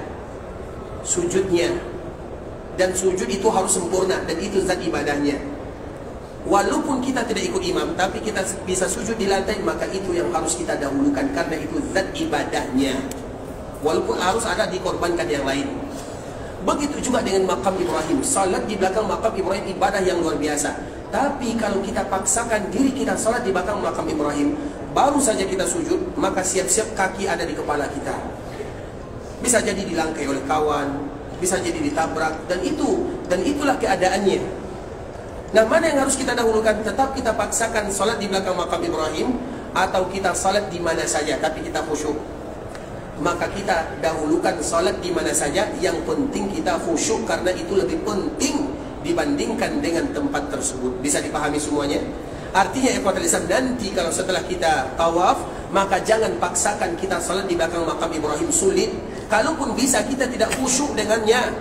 Sujudnya. Dan sujud itu harus sempurna, dan itu zat ibadahnya. Walaupun kita tidak ikut imam, tapi kita bisa sujud di lantai, maka itu yang harus kita dahulukan, karena itu zat ibadahnya. Walaupun harus ada dikorbankan yang lain. Begitu juga dengan makam Ibrahim. Salat di belakang makam Ibrahim ibadah yang luar biasa. Tapi kalau kita paksakan diri kita salat di belakang makam Ibrahim, baru saja kita sujud, maka siap-siap kaki ada di kepala kita. Bisa jadi dilangkai oleh kawan, bisa jadi ditabrak, dan itulah keadaannya. Nah, mana yang harus kita dahulukan? Tetap kita paksakan salat di belakang makam Ibrahim, atau kita salat di mana saja tapi kita khusyuk? Maka kita dahulukan salat di mana saja, yang penting kita khusyuk, karena itu lebih penting dibandingkan dengan tempat tersebut. Bisa dipahami semuanya? Artinya ikhwatul Islam, nanti kalau setelah kita tawaf, maka jangan paksakan kita salat di belakang makam Ibrahim. Sulit. Kalaupun bisa, kita tidak khusyuk dengannya.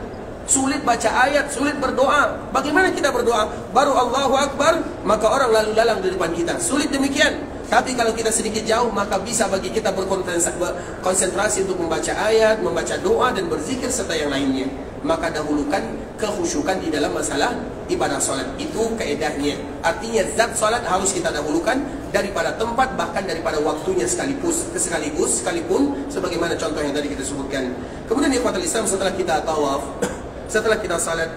Sulit baca ayat, sulit berdoa. Bagaimana kita berdoa? Baru Allahu Akbar, maka orang lalu lalang di depan kita. Sulit demikian. Tapi kalau kita sedikit jauh, maka bisa bagi kita berkonsentrasi untuk membaca ayat, membaca doa, dan berzikir serta yang lainnya. Maka dahulukan kekhusyukan di dalam masalah ibadah salat. Itu kaedahnya. Artinya zat salat harus kita dahulukan daripada tempat, bahkan daripada waktunya sekalipun sebagaimana contoh yang tadi kita sebutkan. Kemudian ikhwatul Islam, setelah kita tawaf, setelah kita salat,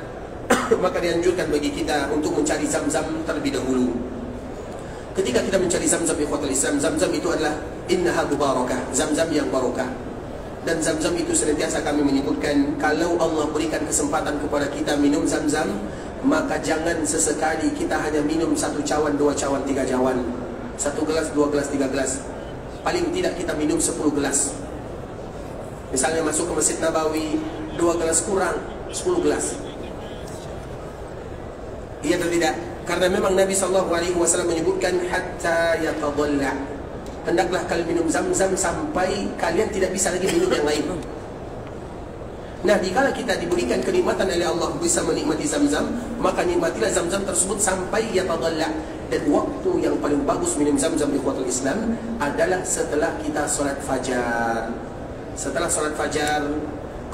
maka dianjurkan bagi kita untuk mencari zam-zam terlebih dahulu. Ketika kita mencari zam-zam ikhwatul Islam, zam-zam itu adalah innaha mubarakah, zam-zam yang barakah. Dan zam-zam itu senantiasa kami menyebutkan, kalau Allah berikan kesempatan kepada kita minum zam-zam, maka jangan sesekali kita hanya minum 1 cawan, 2 cawan, 3 cawan, 1 gelas, 2 gelas, 3 gelas. Paling tidak kita minum 10 gelas. Misalnya masuk ke Masjid Nabawi, 2 gelas kurang, 10 gelas. Iya atau tidak? Karena memang Nabi SAW menyebutkan hatta yatadalla. Hendaklah kalian minum zam-zam sampai kalian tidak bisa lagi minum yang lain. Nah, dikala kita diberikan kenikmatan oleh Allah bisa menikmati zam-zam, maka nikmatilah zam-zam tersebut sampai yatadalla. Dan waktu yang paling bagus minum zam-zam ikhwatul Islam adalah setelah kita salat fajar. Setelah salat fajar,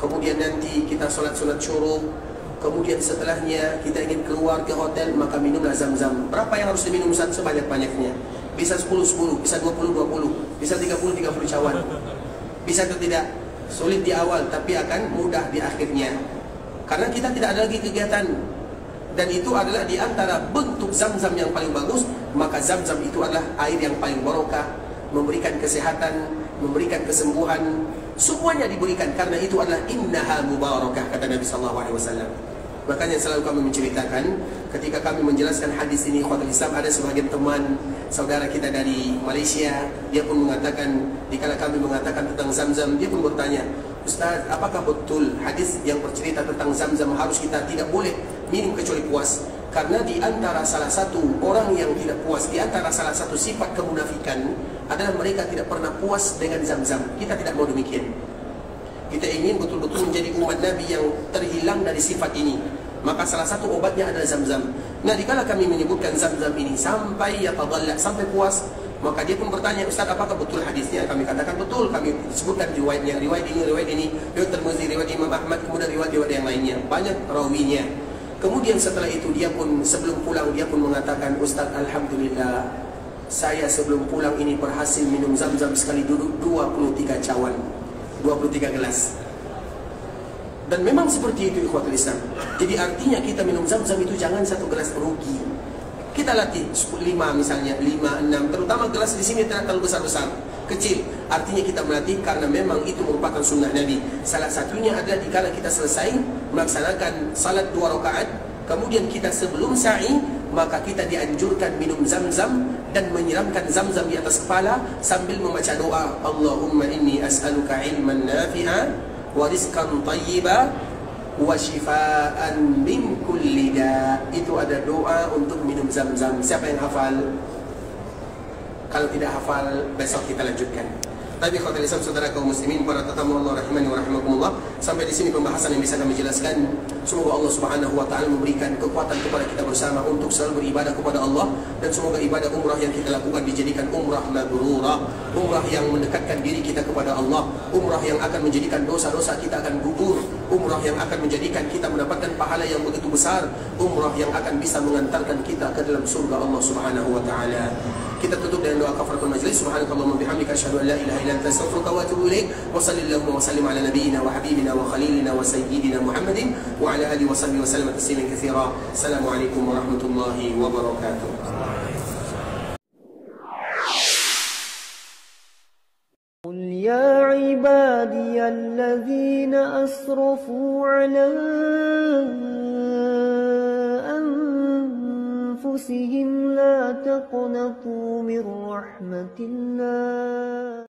kemudian nanti kita salat-salat syuruk, kemudian setelahnya kita ingin keluar ke hotel, maka minumlah zam-zam. Berapa yang harus diminum sebanyak-banyaknya? Bisa 10-10, bisa 20-20, bisa 30-30 cawan. Bisa atau tidak? Sulit di awal, tapi akan mudah di akhirnya. Karena kita tidak ada lagi kegiatan. Dan itu adalah di antara bentuk Zam-Zam yang paling bagus. Maka Zam-Zam itu adalah air yang paling barokah, memberikan kesehatan, memberikan kesembuhan. Semuanya diberikan karena itu adalah innaha mubarakah, kata Nabi SAW. Makanya selalu kami menceritakan ketika kami menjelaskan hadis ini, ikhwatul Islam, ada sebagian teman saudara kita dari Malaysia, dia pun mengatakan, dikala kami mengatakan tentang Zam-Zam, dia pun bertanya, Ustaz, apakah betul hadis yang bercerita tentang Zam-Zam harus kita tidak boleh minum kecuali puas? Karena di antara salah satu orang yang tidak puas, di antara salah satu sifat kemunafikan adalah mereka tidak pernah puas dengan Zam-Zam. Kita tidak mau demikian. Kita ingin betul-betul menjadi umat Nabi yang terhilang dari sifat ini. Maka salah satu obatnya adalah Zam-Zam. Nah, dikala kami menyebutkan Zam-Zam ini sampai yatadalla, sampai puas, maka dia pun bertanya, Ustaz, apakah betul hadisnya? Kami katakan betul. Kami sebutkan riwayatnya, riwayat ini, riwayat Tirmizi, riwayat Imam Ahmad, kemudian riwayat yang lainnya. Banyak rawinya. Kemudian setelah itu dia pun sebelum pulang dia pun mengatakan, Ustaz, alhamdulillah, saya sebelum pulang ini berhasil minum Zam-Zam sekali duduk 23 cawan, 23 gelas. Dan memang seperti itu, ikhwatul Islam. Jadi artinya kita minum Zam-Zam itu jangan satu gelas rugi. Kita latih 5 misalnya, 5, 6, terutama gelas di sini tidak terlalu besar-besar, kecil. Artinya kita melatih karena memang itu merupakan sunnah Nabi. Salah satunya adalah dikala kita selesai melaksanakan salat 2 rakaat, kemudian kita sebelum sa'i, maka kita dianjurkan minum Zam-Zam dan menyiramkan Zam-Zam di atas kepala sambil membaca doa, Allahumma inni as'aluka ilman nafi'a wa rizqan tayyiba wa shifaan min kulli da. Itu ada doa untuk minum Zam-Zam. Siapa yang hafal? Kalau tidak hafal, besok kita lanjutkan. Tapi khawatir Islam, saudara kaum muslimin, para tetamu Allah rahimani wa rahimakumullah, sampai di sini pembahasan yang bisa kami jelaskan. Semoga Allah Subhanahu wa taala memberikan kekuatan kepada kita bersama untuk selalu beribadah kepada Allah, dan semoga ibadah umrah yang kita lakukan dijadikan umrah mabrurah, umrah yang mendekatkan diri kita kepada Allah, umrah yang akan menjadikan dosa-dosa kita akan gugur, umrah yang akan menjadikan kita mendapatkan pahala yang begitu besar, umrah yang akan bisa mengantarkan kita ke dalam surga Allah Subhanahu wa taala. Kita tutup dengan doa kafaratul majlis. Subhanakallahumma bihamdika asyhadu an la ilaha illa anta astaghfiruka wa atubu ilaik. Wa sallallahu wa sallim ala nabiyyina wa habibina wa khalilina wa sayyidina Muhammadin wa ala alihi wa sahbihi wa sallam tasliman katsira. Assalamualaikum warahmatullahi wabarakatuh. قل يا عبادي الذين أسرفوا على أنفسهم لا تقنطوا من رحمة الله